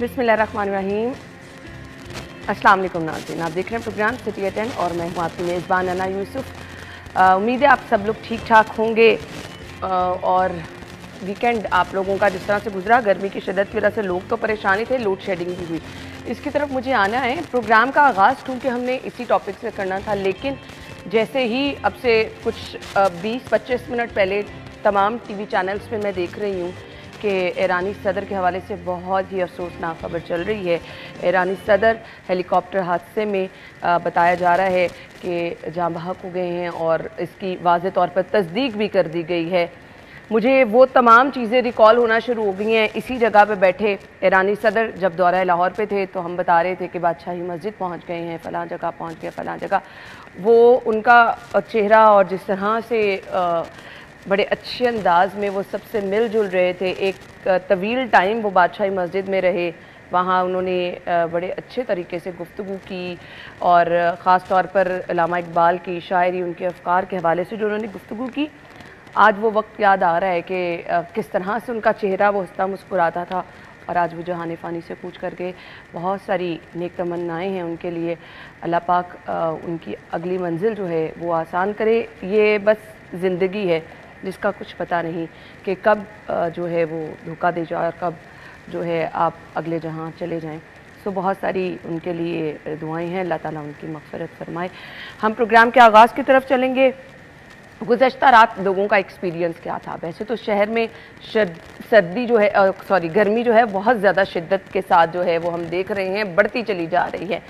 बिस्मिल्लाहिर्रहमानिर्रहीम। अस्सलाम वालेकुम नाज़रीन, आप देख रहे हैं प्रोग्राम सिटी एट 10 और मैं हूँ आपकी मेज़बान अना यूसुफ। उम्मीद है आप सब लोग ठीक ठाक होंगे और वीकेंड आप लोगों का जिस तरह से गुजरा, गर्मी की शिद्दत की वजह से लोग तो परेशान ही थे, लोड शेडिंग भी हुई। इसकी तरफ मुझे आना है। प्रोग्राम का आगाज़ क्योंकि हमने इसी टॉपिक से करना था, लेकिन जैसे ही अब से कुछ 20-25 मिनट पहले तमाम टीवी चैनल्स पे मैं देख रही हूँ कि ईरानी सदर के हवाले से बहुत ही अफसोसनाक खबर चल रही है। ईरानी सदर हेलीकॉप्टर हादसे में बताया जा रहा है कि जाँ बहक हो गए हैं और इसकी वाज़ेह तौर पर तस्दीक भी कर दी गई है। मुझे वो तमाम चीज़ें रिकॉल होना शुरू हो गई हैं। इसी जगह पे बैठे ईरानी सदर जब दौरा लाहौर पे थे तो हम बता रहे थे कि बादशाही मस्जिद पहुंच गए हैं, फ़लाँ जगह पहुंच गए, फ़लाँ जगह। वो उनका चेहरा और जिस तरह से बड़े अच्छे अंदाज में वो सबसे मिलजुल रहे थे, एक तवील टाइम वो बादशाही मस्जिद में रहे, वहाँ उन्होंने बड़े अच्छे तरीके से गुफ्तगू की और ख़ास तौर पर अल्लामा इकबाल की शायरी, उनके अफ़कार के हवाले से जो उन्होंने गुफ्तगू की, आज वो वक्त याद आ रहा है कि किस तरह से उनका चेहरा वो हंसता मुस्कुराता था। और आज वो जहान फ़ानी से पूछ करके बहुत सारी नेक तमन्नाएँ हैं उनके लिए। अल्लाह पाक उनकी अगली मंजिल जो है वो आसान करे। ये बस ज़िंदगी है जिसका कुछ पता नहीं कि कब जो है वो धोखा दे जाए और कब जो है आप अगले जहां चले जाएं। सो बहुत सारी उनके लिए दुआएं हैं, अल्लाह ताला उनकी मग़फ़िरत फरमाए। हम प्रोग्राम के आगाज़ की तरफ चलेंगे। गुज़श्ता रात लोगों का एक्सपीरियंस क्या था? वैसे तो शहर में सर्दी जो है गर्मी जो है बहुत ज़्यादा शिद्दत के साथ जो है वो हम देख रहे हैं बढ़ती चली जा रही है।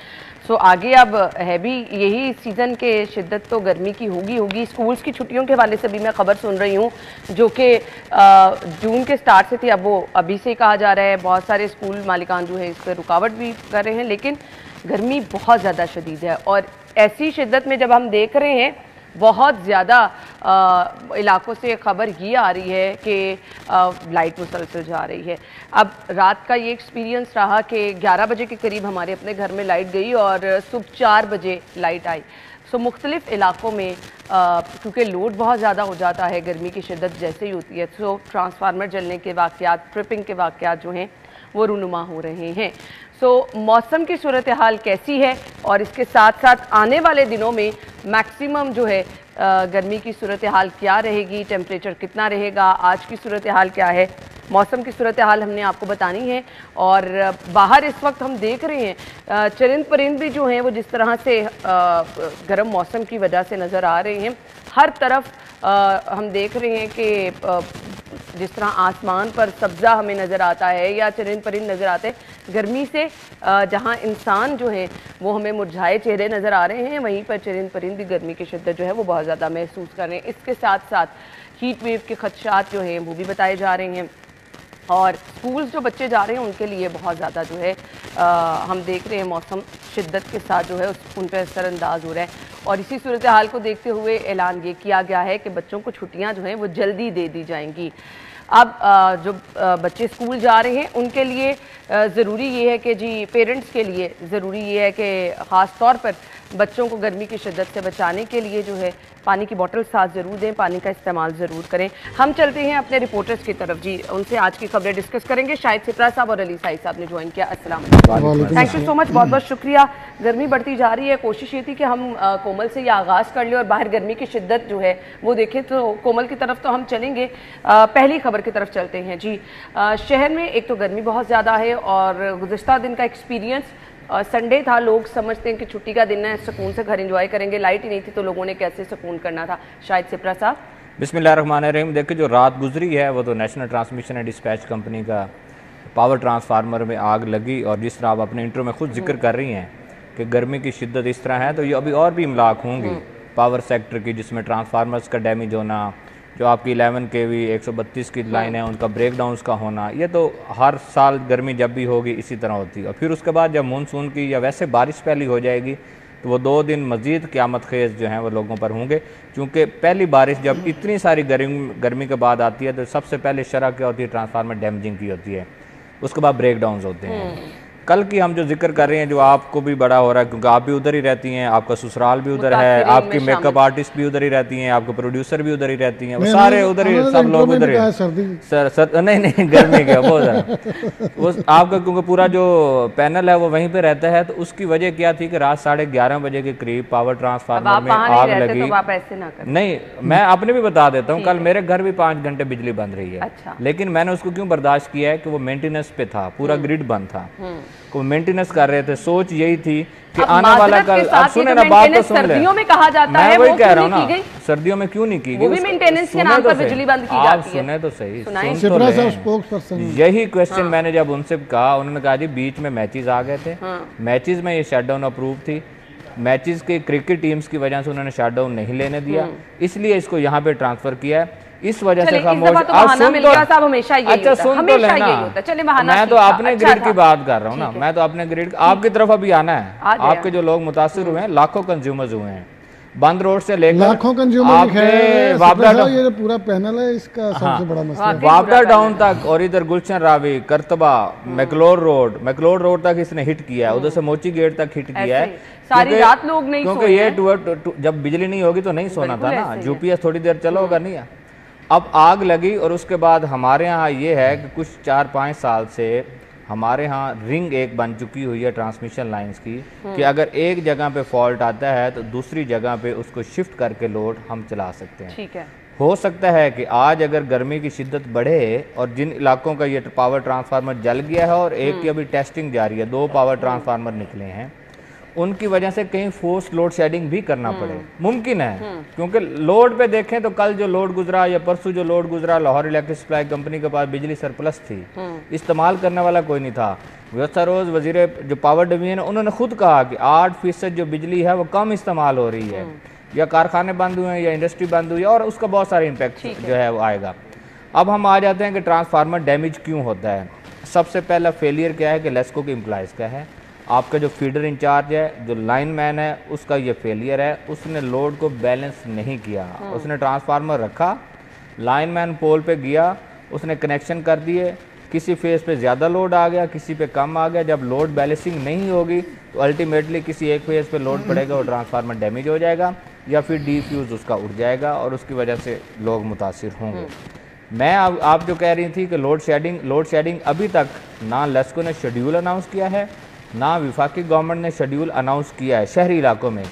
सो आगे अब है भी यही सीज़न के शिद्दत तो गर्मी की होगी। स्कूल्स की छुट्टियों के हवाले से भी मैं ख़बर सुन रही हूँ जो कि जून के स्टार्ट से थी, अब वो अभी से कहा जा रहा है। बहुत सारे स्कूल मालिकान जो है इस पर रुकावट भी कर रहे हैं, लेकिन गर्मी बहुत ज़्यादा शदीद है और ऐसी शिद्दत में जब हम देख रहे हैं बहुत ज़्यादा इलाकों से ख़बर ये आ रही है कि लाइट मुसलसल जा रही है। अब रात का ये एक्सपीरियंस रहा कि 11 बजे के करीब हमारे अपने घर में लाइट गई और सुबह 4 बजे लाइट आई। सो मुख्तलिफ़ इलाकों में क्योंकि लोड बहुत ज़्यादा हो जाता है गर्मी की शिद्दत जैसे ही होती है, सो ट्रांसफार्मर जलने के वाक़यात, ट्रिपिंग के वाक़यात जो हैं वो रूनुमा हो रहे हैं। सो मौसम की सूरत हाल कैसी है और इसके साथ साथ आने वाले दिनों में मैक्सिमम जो है गर्मी की सूरत हाल क्या रहेगी, टेम्परेचर कितना रहेगा, आज की सूरत हाल क्या है, मौसम की सूरत हाल हमने आपको बतानी है। और बाहर इस वक्त हम देख रहे हैं चरिंद परिंद भी जो हैं वो जिस तरह से गर्म मौसम की वजह से नज़र आ रहे हैं। हर तरफ हम देख रहे हैं कि जिस तरह आसमान पर सब्ज़ा हमें नज़र आता है या चरिंद परिंद नज़र आते हैं, गर्मी से जहाँ इंसान जो है वो हमें मुरझाए चेहरे नज़र आ रहे हैं, वहीं पर चरिंद परिंद भी गर्मी की शिद्दत जो है वो बहुत ज़्यादा महसूस कर रहे हैं। इसके साथ साथ हीट वेव के खदशात जो हैं वो भी बताए जा रहे हैं और स्कूल्स जो बच्चे जा रहे हैं उनके लिए बहुत ज़्यादा जो है हम देख रहे हैं मौसम शिद्दत के साथ जो है उन पर असरअंदाज हो रहा है। और इसी सूरत हाल को देखते हुए ऐलान ये किया गया है कि बच्चों को छुट्टियां जो हैं वो जल्दी दे दी जाएंगी। अब जो बच्चे स्कूल जा रहे हैं उनके लिए ज़रूरी ये है कि जी पेरेंट्स के लिए ज़रूरी ये है कि ख़ास तौर पर बच्चों को गर्मी की शिद्दत से बचाने के लिए जो है पानी की बोतल साथ ज़रूर दें, पानी का इस्तेमाल ज़रूर करें। हम चलते हैं अपने रिपोर्टर्स की तरफ, जी उनसे आज की खबरें डिस्कस करेंगे। शाहिद सिप्रा साहब और अली साई साहब ने ज्वाइन किया। अस्सलाम वालेकुम, थैंक यू सो मच, बहुत बहुत शुक्रिया। गर्मी बढ़ती जा रही है, कोशिश ये थी कि हम कोमल से ये आगाज़ कर लें और बाहर गर्मी की शिद्दत जो है वो देखें, तो कोमल की तरफ तो हम चलेंगे। पहली खबर की तरफ चलते हैं जी। शहर में एक तो गर्मी बहुत ज़्यादा है और गुज़श्ता दिन का एक्सपीरियंस, संडे था, लोग समझते हैं कि छुट्टी का दिन है, सुकून से घर एंजॉय करेंगे, लाइट ही नहीं थी तो लोगों ने कैसे सुकून करना था। शाहिद सिप्रा साहब। बिस्मिल्लाहिर्रहमानिर्रहीम। देखिए जो रात गुजरी है वो तो national transmission and dispatch company का पावर ट्रांसफार्मर में आग लगी और जिस तरह आप अपने इंट्रो में खुद जिक्र कर रही हैं कि गर्मी की शिद्दत इस तरह है, तो ये अभी और भी इमलाक होंगी पावर सेक्टर की, जिसमें ट्रांसफार्मर्स का डैमेज होना, जो आपकी 11 kV 132 की लाइन है उनका ब्रेकडाउन्स का होना, ये तो हर साल गर्मी जब भी होगी इसी तरह होती है। और फिर उसके बाद जब मानसून की या वैसे बारिश पहली हो जाएगी तो वो 2 दिन मज़ीद क़यामत खेज़ जो हैं वो लोगों पर होंगे, क्योंकि पहली बारिश जब इतनी सारी गर्मी के बाद आती है तो सबसे पहले शरह क्या होती है, ट्रांसफार्मर डैमेजिंग की होती है, उसके बाद ब्रेकडाउन्स होते हैं। कल की हम जो जिक्र कर रहे हैं, जो आपको भी बड़ा हो रहा है क्योंकि आप भी उधर ही रहती हैं, आपका ससुराल भी उधर है, आपकी मेकअप आर्टिस्ट भी उधर ही रहती हैं, आपके प्रोड्यूसर भी उधर ही रहती हैं, वो सारे उधर ही, सब लोग उधर ही। सर नहीं गर्मी का बहुत ज़्यादा वो आपका, क्योंकि पूरा जो पैनल है वो वहीं पे रहता है। तो उसकी वजह क्या थी कि रात 11:30 बजे के करीब पावर ट्रांसफार्मर में आग लगी। नहीं, मैं अपने भी बता देता हूँ, कल मेरे घर भी 5 घंटे बिजली बंद रही है, लेकिन मैंने उसको क्यों बर्दाश्त किया है कि वो मेंटेनेंस पे था, पूरा ग्रिड बंद था, वो मेंटेनेंस कर रहे थे। सोच यही थी कि आने वाला कल, आप सुने ना, बात तो सुन ले, सर्दियों में कहा जाता है, मैं वही कह रहा हूँ ना, सर्दियों में क्यों नहीं की गई, मेंटेनेंस के नाम पर बिजली बंद की जाती है। सुने तो सही, यही क्वेश्चन मैंने जब उनसे कहा, उन्होंने कहा जी बीच में मैचेस आ गए थे, मैचेस में ये शटडाउन अप्रूव थी, मैचेस के क्रिकेट टीम्स की वजह से उन्होंने शटडाउन नहीं लेने दिया, इसलिए इसको यहाँ पे ट्रांसफर किया है, इस वजह से खामोश। आप सुन तो, अच्छा सुन तो लेना, मैं तो अपने ग्रिड की बात कर रहा हूँ ना, मैं तो अपने ग्रिड, आपकी तरफ अभी आना है, आपके जो लोग मुतासिर हुए हैं, लाखों कंज्यूमर्स हुए हैं, बंद रोड से लेकर लाखों कंज्यूमर, ये पूरा पैनल है इसका सबसे बड़ा मसला, वापडा डाउन तक और इधर गुलशन रावी, करतबा, मैकलोर रोड तक इसने हिट किया है, उधर से मोची गेट तक हिट किया है, सारी रात लोग नहीं क्योंकि ये जब बिजली नहीं होगी तो नहीं सोना था ना, यूपीएस थोड़ी देर चलोगा नहीं। अब आग लगी और उसके बाद हमारे यहाँ ये है कि कुछ 4-5 साल से हमारे यहाँ रिंग एक बन चुकी हुई है ट्रांसमिशन लाइंस की, कि अगर एक जगह पे फॉल्ट आता है तो दूसरी जगह पे उसको शिफ्ट करके लोड हम चला सकते हैं। ठीक है, हो सकता है कि आज अगर गर्मी की शिद्दत बढ़े और जिन इलाकों का ये पावर ट्रांसफार्मर जल गया है और एक की अभी टेस्टिंग जारी है, 2 पावर ट्रांसफार्मर निकले हैं, उनकी वजह से कहीं फोर्स लोड शेडिंग भी करना पड़े, मुमकिन है, क्योंकि लोड पे देखें तो कल जो लोड गुजरा या परसों जो लोड गुजरा, लाहौर इलेक्ट्रिक सप्लाई कंपनी के पास बिजली सरप्लस थी, इस्तेमाल करने वाला कोई नहीं था। व्यवस्था रोज वजीर जो पावर डिवीजन है उन्होंने खुद कहा कि 8% जो बिजली है वो कम इस्तेमाल हो रही है, या कारखाने बंद हुए हैं या इंडस्ट्री बंद हुई है, और उसका बहुत सारा इम्पैक्ट जो है वो आएगा। अब हम आ जाते हैं कि ट्रांसफार्मर डैमेज क्यों होता है। सबसे पहला फेलियर क्या है कि लेस्को के एम्प्लॉइज का है, आपका जो फीडर इंचार्ज है, जो लाइन मैन है, उसका ये फेलियर है, उसने लोड को बैलेंस नहीं किया, उसने ट्रांसफार्मर रखा, लाइन मैन पोल पे गया, उसने कनेक्शन कर दिए, किसी फेज पे ज़्यादा लोड आ गया, किसी पे कम आ गया, जब लोड बैलेंसिंग नहीं होगी तो अल्टीमेटली किसी एक फेज पे लोड पड़ेगा और ट्रांसफार्मर डैमेज हो जाएगा, या फिर डीफ्यूज़ उसका उड़ जाएगा और उसकी वजह से लोग मुतासिर होंगे। मैं आप जो कह रही थी कि लोड शेडिंग अभी तक ना लेस्को ने शेड्यूल अनाउंस किया है, ना विफाकी गवर्नमेंट ने शेड्यूल अनाउंस किया है शहरी इलाकों में,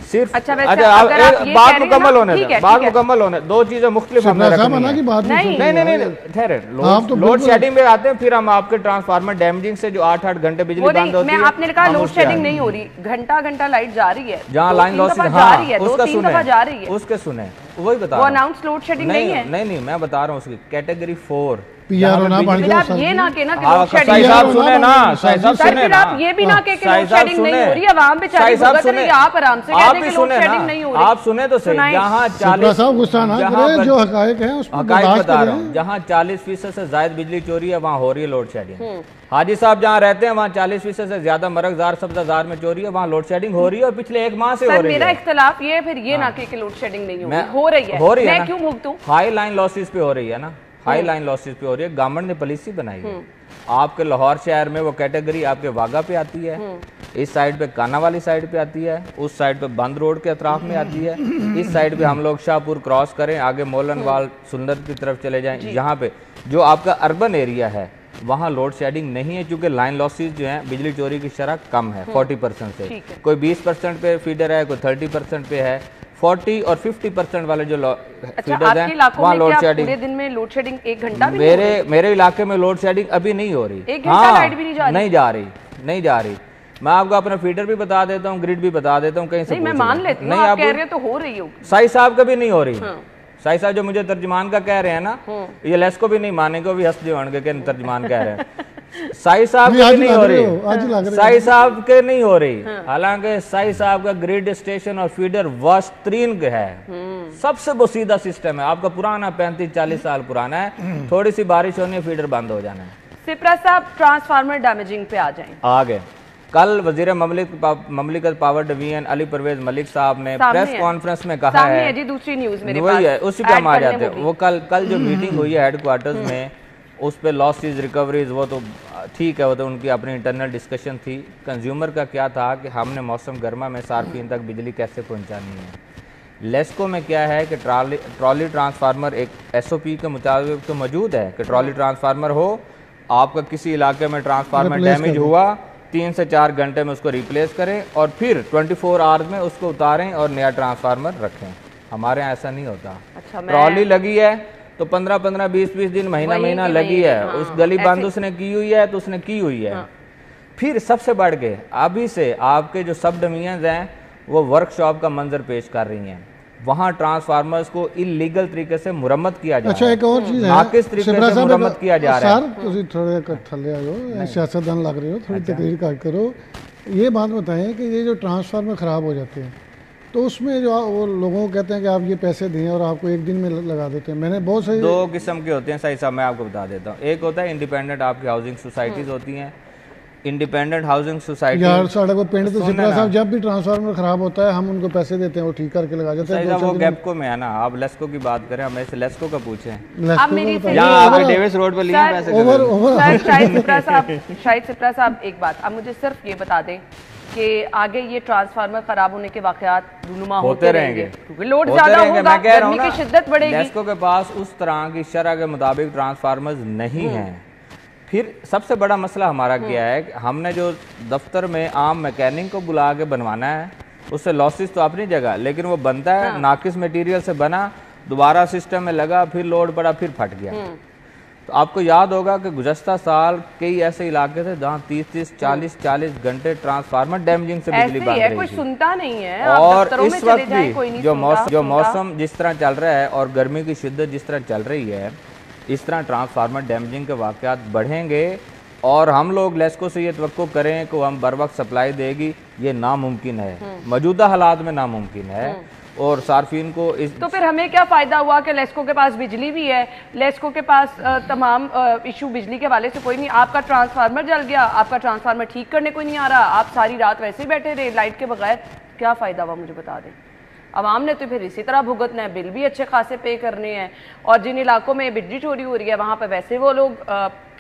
सिर्फ बात मुकम्मल होने, 2 चीजें मुख्तलिफ हमने नहीं ठहरे, लोड शेडिंग में आते हैं, फिर हम आपके ट्रांसफार्मर डैमेजिंग से जो 8-8 घंटे बिजली बंद होती है, आपने कहा लोड शेडिंग नहीं हो रही, घंटा लाइट जा रही है, जहाँ लाइन लॉस उसके सुने वही बता, वो अनाउंस लोड शेडिंग नहीं है। नहीं मैं बता रहा हूँ उसकी कैटेगरी 4 पीआरओ ना बन जाओ, ये ना के ना कि लोड शेडिंग, साहब सुने ना, साहब सुने ना, आप ये भी ना के लोड शेडिंग नहीं हो रही है, आवाम बेचारी भुगत रही है, आप आराम से कहते हैं कि लोड शेडिंग नहीं हो रही। आप सुने तो सही, जहाँ 40 गुस्सा ना करें, जो हकायक है उस पर बता रहा हूँ, जहाँ 40% से ज्यादा बिजली चोरी है वहाँ हो रही है लोड शेडिंग। हाजी साहब जहाँ रहते हैं वहाँ 40% से ज्यादा मरगजार सब्जाजार में चोरी है, वहाँ लोड शेडिंग हो रही है, और पिछले 1 माह से हो रही है। मेरा इख्तिलाफ ये है, फिर ये ना कि लोड शेडिंग नहीं हो रही है, मैं क्यों भुगतूं? हाई लाइन लॉसेस पे हो रही है ना, हाई लाइन लॉसेस पे हो रही है, गवर्नमेंट ने पॉलिसी बनाई है। आपके लाहौर शहर में वो कैटेगरी आपके वागा पे आती है, इस साइड पे काना वाली साइड पे आती है, उस साइड पे बंद रोड के अतराफ में आती है, इस साइड पे हम लोग शाहपुर क्रॉस करें, आगे मोलनवाल सुंदर की तरफ चले जाएं, यहाँ पे जो आपका अर्बन एरिया है वहाँ लोड शेडिंग नहीं है, क्योंकि लाइन लॉसेस जो है बिजली चोरी की शरह कम है 40% से, कोई 20% पे फीडर है, कोई 30% पे है, 40 और 50% वाले जो फीडर्स हैं वहाँ लोड शेडिंग, पूरे दिन में लोड शेडिंग 1 घंटा भी मेरे इलाके में लोड शेडिंग अभी नहीं हो रही, 1 घंटा लाइट भी नहीं जा रही। मैं आपको अपना फीडर भी बता देता हूँ, ग्रिड भी बता देता हूँ, कहीं से मैं मान लेती हूँ, आप कह रहे तो हो रही हो, साई साहब का भी नहीं हो रही, साई साहब जो मुझे तर्जमान का कह रहे हैं ना, ये लेस्को भी नहीं मानेंगे, भी हंस देंगे कि तर्जमान कह रहे हैं। साई साहब के नहीं हो रही, साई साहब के नहीं हो रही, हालांकि साई साहब का ग्रिड स्टेशन और फीडर वर्स्ट-तरीन है, सबसे बोसीदा सिस्टम है, आपका पुराना 35-40 साल पुराना है, थोड़ी सी बारिश होनी है फीडर बंद हो जाना है। सिप्रा साहब ट्रांसफार्मर डैमेजिंग पे आ जाएं। आगे कल वजीर ममलिकत पावर डिवीजन अली परवेज मलिक साहब ने प्रेस कॉन्फ्रेंस में कहा है, जी दूसरी न्यूज़ मेरे वही है, उसी पे हम आ जाते हैं। वो कल जो मीटिंग हुई है हेडक्वार्टर्स में, उस पे लॉसेस रिकवरीज वो तो ठीक है, वो तो उनकी अपनी इंटरनल डिस्कशन थी। कंज्यूमर का क्या था कि हमने मौसम गर्मा में सार्फिन तक बिजली कैसे पहुंचानी है। लेस्को में क्या है कि ट्रॉली ट्रांसफार्मर एक SOP के मुताबिक तो मौजूद है कि ट्रॉली ट्रांसफार्मर हो, आपका किसी इलाके में ट्रांसफार्मर डैमेज हुआ 3 से 4 घंटे में उसको रिप्लेस करें और फिर 24 आवर्स में उसको उतारें और नया ट्रांसफार्मर रखें। हमारे यहाँ ऐसा नहीं होता। अच्छा, ट्रॉली लगी है तो 15-15, 20-20 दिन, महीना लगी है। हाँ, उस गली बंद उसने की हुई है तो उसने की हुई है। हाँ। फिर सबसे बढ़ के अभी से आपके जो सब डिवीजन हैं वो वर्कशॉप का मंजर पेश कर रही हैं। वहाँ ट्रांसफार्मर्स को इलीगल तरीके से मुरम्मत किया जा रहा है। अच्छा, एक और चीज है, नाकिस तरीके से मुरम्मत किया जा रहा है। सर तुसी थोड़े थल्ले आयो, सियासतदान लग रहे हो, थोड़ी तकरीर काट करो। ये बात बताएं कि ये जो ट्रांसफार्मर खराब हो जाते हैं तो उसमें जो वो लोगों को कहते हैं कि आप ये पैसे दें और आपको 1 दिन में लगा देते हैं। मैंने बहुत सारी 2 किस्म के होते हैं सही साहब, मैं आपको बता देता हूँ। एक होता है इंडिपेंडेंट, आपकी हाउसिंग सोसाइटीज होती हैं। इंडिपेंडेंट हाउसिंग सोसाइटी यार साढ़े को पिंड तो सिपरा साहब जब भी ट्रांसफार्मर खराब होता है हम उनको पैसे देते हैं, वो ठीक करके लगा जाते हैं। वो गैपको में है ना। आप लेस्को की बात करें, हमें से लेस्को का पूछें। डेविस रोड पर लिए पैसे। शाहिद सिप्रा साहब एक बात, अब मुझे सिर्फ ये बता दें कि आगे ये ट्रांसफार्मर खराब होने के वाकयात रूनुमा होते रहेंगे क्योंकि लोड ज्यादा होगा, गर्मी की शिद्दत बढ़ेगी। लेस्को के पास उस तरह की शरह के मुताबिक ट्रांसफार्मर्स नहीं हैं। फिर सबसे बड़ा मसला हमारा क्या है कि हमने जो दफ्तर में आम मैकेनिक को बुला के बनवाना है, उससे लॉसेस तो अपनी जगह, लेकिन वो बनता है नाकिस मटेरियल से बना, दोबारा सिस्टम में लगा, फिर लोड पड़ा, फिर फट गया। तो आपको याद होगा कि गुज़श्ता साल कई ऐसे इलाके थे जहाँ 30-30, 40-40 घंटे ट्रांसफार्मर डैमेजिंग से बिजली बंद रही कोई सुनता नहीं है। और इस वक्त भी जो मौसम जिस तरह चल रहा है और गर्मी की शिद्दत जिस तरह चल रही है, इस तरह ट्रांसफार्मर डैमेजिंग के वाक़यात बढ़ेंगे और हम लोग लेस्को से ये तवक्को करें कि हम बर वक्त सप्लाई देगी, ये नामुमकिन है। मौजूदा हालात में नामुमकिन है। और सार्फिन को इस तो फिर हमें क्या फ़ायदा हुआ कि लेस्को के पास बिजली भी है, लेस्को के पास तमाम इशू बिजली के वाले से कोई नहीं। आपका ट्रांसफार्मर जल गया, आपका ट्रांसफार्मर ठीक करने कोई नहीं आ रहा, आप सारी रात वैसे ही बैठे रहे लाइट के बगैर, क्या फ़ायदा हुआ मुझे बता दें। आवाम ने तो फिर इसी तरह भुगतना है, बिल भी अच्छे खासे पे करने हैं। और जिन इलाकों में बिजली चोरी हो रही है वहाँ पर वैसे वो लोग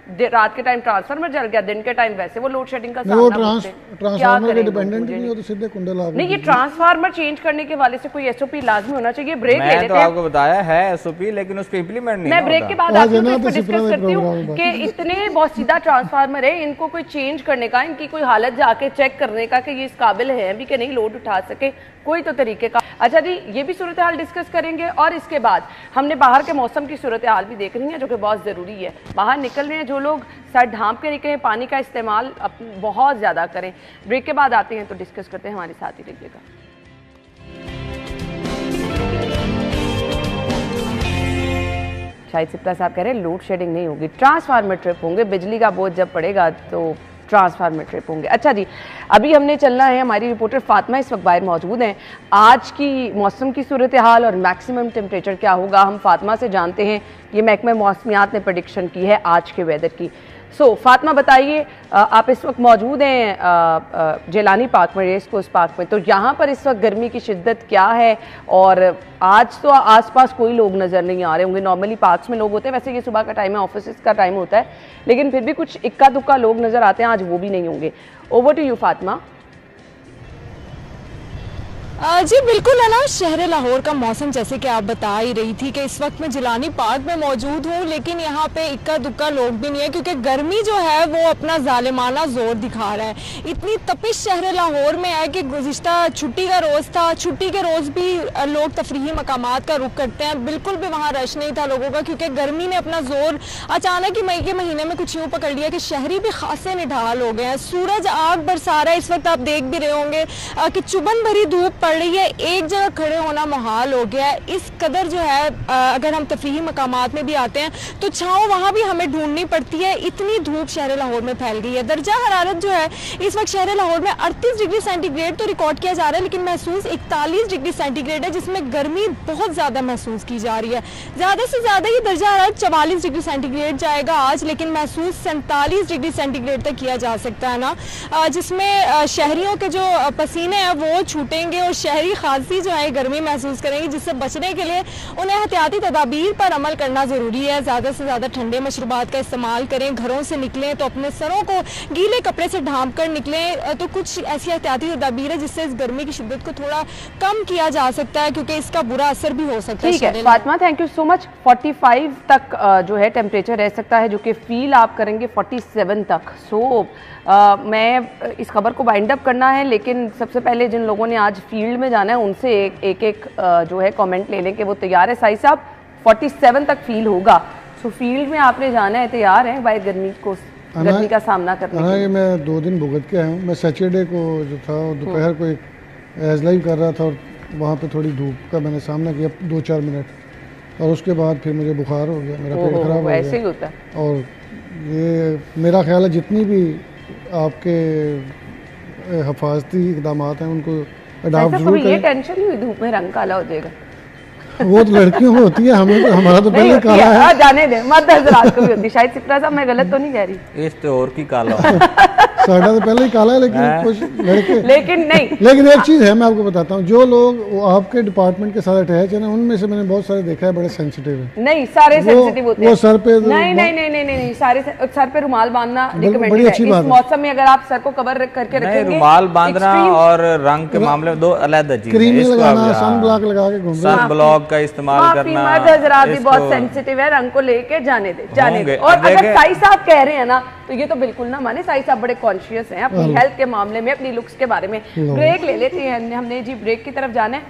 रात के टाइम ट्रांसफार्मर जल गया, दिन के टाइम वैसे वो लोड शेडिंग का ट्रांसफार्मर के डिपेंडेंट नहीं हो तो सीधे कुंडे ला नहीं। ये ट्रांसफार्मर चेंज करने के वाले से कोई SOP लाजमी होना चाहिए। ब्रेक ले लेते हैं। तो आपको बताया है SOP, लेकिन उस पे इंप्लीमेंट नहीं। मैं ब्रेक के बाद आपको डिस्कस करती हूँ कि इतने बहुत सीधा ट्रांसफार्मर है, इनको कोई चेंज करने का, इनकी कोई हालत जाके चेक करने का कि ये इस काबिल है भी कि नहीं लोड उठा सके, कोई तो तरीके का। अच्छा जी, ये भी सूरत हाल डिस्कस करेंगे और इसके बाद हमने बाहर के मौसम की सूरत हाल भी देख रही है जो कि बहुत ज़रूरी है। बाहर निकल रहे हैं जो लोग, सर ढांप के निकले, पानी का इस्तेमाल बहुत ज़्यादा करें। ब्रेक के बाद आते हैं तो डिस्कस करते हैं, हमारे साथ ही रहिएगा। शाहिद सिप्रा साहब कह रहे हैं लोड शेडिंग नहीं होगी, ट्रांसफार्मर ट्रिप होंगे, बिजली का बोझ जब पड़ेगा तो ट्रांसफार्मर ट्रिप होंगे। अच्छा जी, अभी हमने चलना है, हमारी रिपोर्टर फातिमा इस वक्त बाहर मौजूद हैं। आज की मौसम की सूरत हाल और मैक्सिमम टेम्परेचर क्या होगा हम फातिमा से जानते हैं। ये महकमा मौसमियात ने प्रेडिक्शन की है आज के वेदर की। फातिमा बताइए, आप इस वक्त मौजूद हैं जेलानी पार्क में, रेस कोर्स पार्क में, तो यहाँ पर इस वक्त गर्मी की शिद्दत क्या है? और आज तो आसपास कोई लोग नज़र नहीं आ रहे होंगे, नॉर्मली पार्क्स में लोग होते हैं, वैसे ये सुबह का टाइम है, ऑफिस का टाइम होता है, लेकिन फिर भी कुछ इक्का दुक्का लोग नज़र आते हैं, आज वो भी नहीं होंगे। Over to you Fatima. जी बिल्कुल है ना, शहर लाहौर का मौसम जैसे कि आप बता ही रही थी कि इस वक्त मैं जिलानी पार्क में मौजूद हूँ, लेकिन यहाँ पे इक्का दुक्का लोग भी नहीं है क्योंकि गर्मी जो है वो अपना जालिमाना जोर दिखा रहा है। इतनी तपिश शहर लाहौर में है कि गुज़िश्ता छुट्टी का रोज़ था, छुट्टी के रोज़ भी लोग तफरीही मकामात का रुख करते हैं, बिल्कुल भी वहाँ रश नहीं था लोगों का क्योंकि गर्मी ने अपना जोर अचानक ही मई के महीने में कुछ यूँ पकड़ लिया कि शहरी भी खासे निढाल हो गए हैं। सूरज आग बरसा रहा है, इस वक्त आप देख भी रहे होंगे कि चुभन भरी धूप पड़ रही है, एक जगह खड़े होना मुहाल हो गया है। इस कदर जो है अगर हम तफरीही मकामात में भी आते हैं तो छाँव वहाँ भी हमें ढूंढनी पड़ती है, इतनी धूप शहर लाहौर में फैल गई है। दर्जा हरारत जो है इस वक्त शहर लाहौर में 38 डिग्री सेंटीग्रेड तो रिकॉर्ड किया जा रहा है, लेकिन महसूस 41 डिग्री सेंटीग्रेड है, जिसमें गर्मी बहुत ज़्यादा महसूस की जा रही है। ज़्यादा से ज़्यादा ये दर्जा हरारत 44 डिग्री सेंटीग्रेड जाएगा आज, लेकिन महसूस 47 डिग्री सेंटीग्रेड तक किया जा सकता है ना, जिसमें शहरियों के जो पसीने हैं वो छूटेंगे और शहरी खासी जो है गर्मी महसूस करेंगे, जिससे बचने के लिए उन्हें एहतियाती तदाबीर पर अमल करना ज़रूरी है। ज़्यादा से ज़्यादा ठंडे मशरूबात का इस्तेमाल करें। घरों से निकलें तो अपने सरों को गीले कपड़े से ढांप कर निकलें। तो कुछ ऐसी एहतियाती तदाबीर है जिससे इस गर्मी की शिद्दत को थोड़ा कम किया जा सकता है, क्योंकि इसका बुरा असर भी हो सकता है। ठीक है Fatima, thank you so much. 45 तक जो है टेम्परेचर रह सकता है, जो कि फील आप करेंगे 47 तक। सो मैं इस खबर को वाइंड अप करना है, लेकिन सबसे पहले जिन लोगों ने आज फील्ड में जाना है उनसे एक जो है कमेंट ले लें कि वो तैयार है। साई साहब 47 तक फील होगा, सो फील्ड में आपने जाना है, तैयार है भाई गर्मी का सामना करने के लिए? मैं 2 दिन भुगत के आया हूँ। मैं सैटरडे को जो था दोपहर को एक एज लाइव कर रहा था और वहाँ पे थोड़ी धूप का मैंने सामना किया 2-4 मिनट, और उसके बाद फिर मुझे बुखार हो गया, मेरा पेट खराब हो गया। ऐसे ही होता है। और ये मेरा ख्याल है जितनी भी आपके हिफाजती इकदाम हैं उनको अडॉप्ट जरूर करें। ये टेंशन नहीं हुई धूप में रंग काला हो जाएगा? वो तो लड़कियों को होती है, हमें तो हमारा तो पहले काला है। जाने दे, मत हजरात को भी होती है। शायद सिप्रा साहब मैं गलत तो नहीं कह रही? इस तो और की काला साड़ा तो पहले ही काला है, लेकिन कुछ लड़के लेकिन नहीं। लेकिन एक चीज़ है, मैं आपको बताता हूँ, जो लोग आपके डिपार्टमेंट के साथ अटैच है ना, उनमें से मैंने बहुत सारे देखा है बड़े सेंसिटिव है। नहीं सारे सेंसिटिव होते हैं। वो सर पे नहीं सारे सर पे रुमाल बांधना रिकमेंडेड बड़ी है। अच्छी इस बात है। मौसम में अगर आप सर को कवर करके रखेंगे। रुमाल बांधना और रंग के मामले में 2 अलग चीज है। क्रीम लगाना, सन ब्लॉक लगा के घूमना, सन ब्लॉक का इस्तेमाल करना। हजरात भी बहुत सेंसिटिव है, रंग को लेके जाने दे। और अगर साई साहब कह रहे हैं ना तो ये तो बिल्कुल ना माने। साई साहब बड़े कॉन्शियस हैं अपनी हेल्थ के मामले में, अपनी लुक्स के बारे में। ब्रेक ले लेते हैं हमने जी, ब्रेक की तरफ जाना है।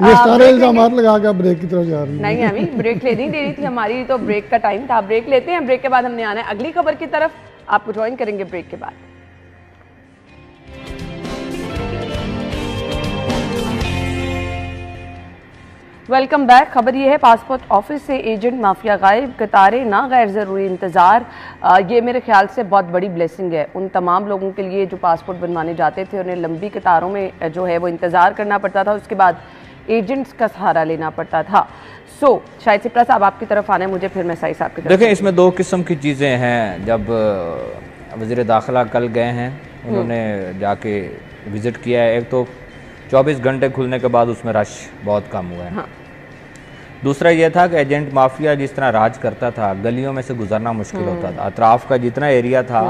ये सारे इल्जाम लगा के ब्रेक की तरफ जा रही है। नहीं हमें ब्रेक लेनी दे रही थी, हमारी तो ब्रेक का टाइम था। ब्रेक लेते हैं, ब्रेक के बाद हमने आना है अगली खबर की तरफ। आपको ज्वाइन करेंगे ब्रेक के बाद। Welcome back. खबर ये है, पासपोर्ट ऑफिस से एजेंट माफिया गायब, कतारें ना, गैर ज़रूरी इंतज़ार। ये मेरे ख्याल से बहुत बड़ी ब्लेसिंग है उन तमाम लोगों के लिए जो पासपोर्ट बनवाने जाते थे। उन्हें लंबी कतारों में जो है वो इंतज़ार करना पड़ता था, उसके बाद एजेंट्स का सहारा लेना पड़ता था। शायद सिप्रा साहब आपकी तरफ आना है, मुझे फिर मैं साई साहब की तरफ। देखिए, इसमें 2 किस्म की चीज़ें हैं। जब वज़ीर दाखिला कल गए हैं, उन्होंने जाके विज़िट किया है। एक तो 24 घंटे खुलने के बाद उसमें रश बहुत कम हुआ है। हाँ। दूसरा यह था कि एजेंट माफिया जिस तरह राज करता था, गलियों में से गुजरना मुश्किल होता था। अतराफ का जितना एरिया था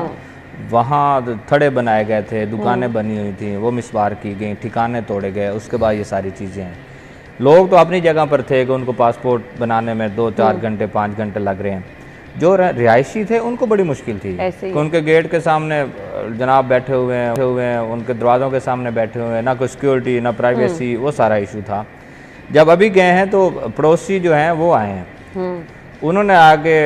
वहाँ थड़े बनाए गए थे, दुकानें बनी हुई थी, वो मिसवार की गई, ठिकाने तोड़े गए। उसके बाद ये सारी चीज़ें हैं। लोग तो अपनी जगह पर थे कि उनको पासपोर्ट बनाने में 2-4 घंटे 5 घंटे लग रहे हैं। जो रिहायशी थे उनको बड़ी मुश्किल थी कि उनके गेट के सामने जनाब बैठे हुए हैं, उनके दरवाज़ों के सामने बैठे हुए हैं, ना कोई सिक्योरिटी ना प्राइवेसी, वो सारा इशू था। जब अभी गए हैं तो पड़ोसी जो हैं वो आए हैं, उन्होंने आगे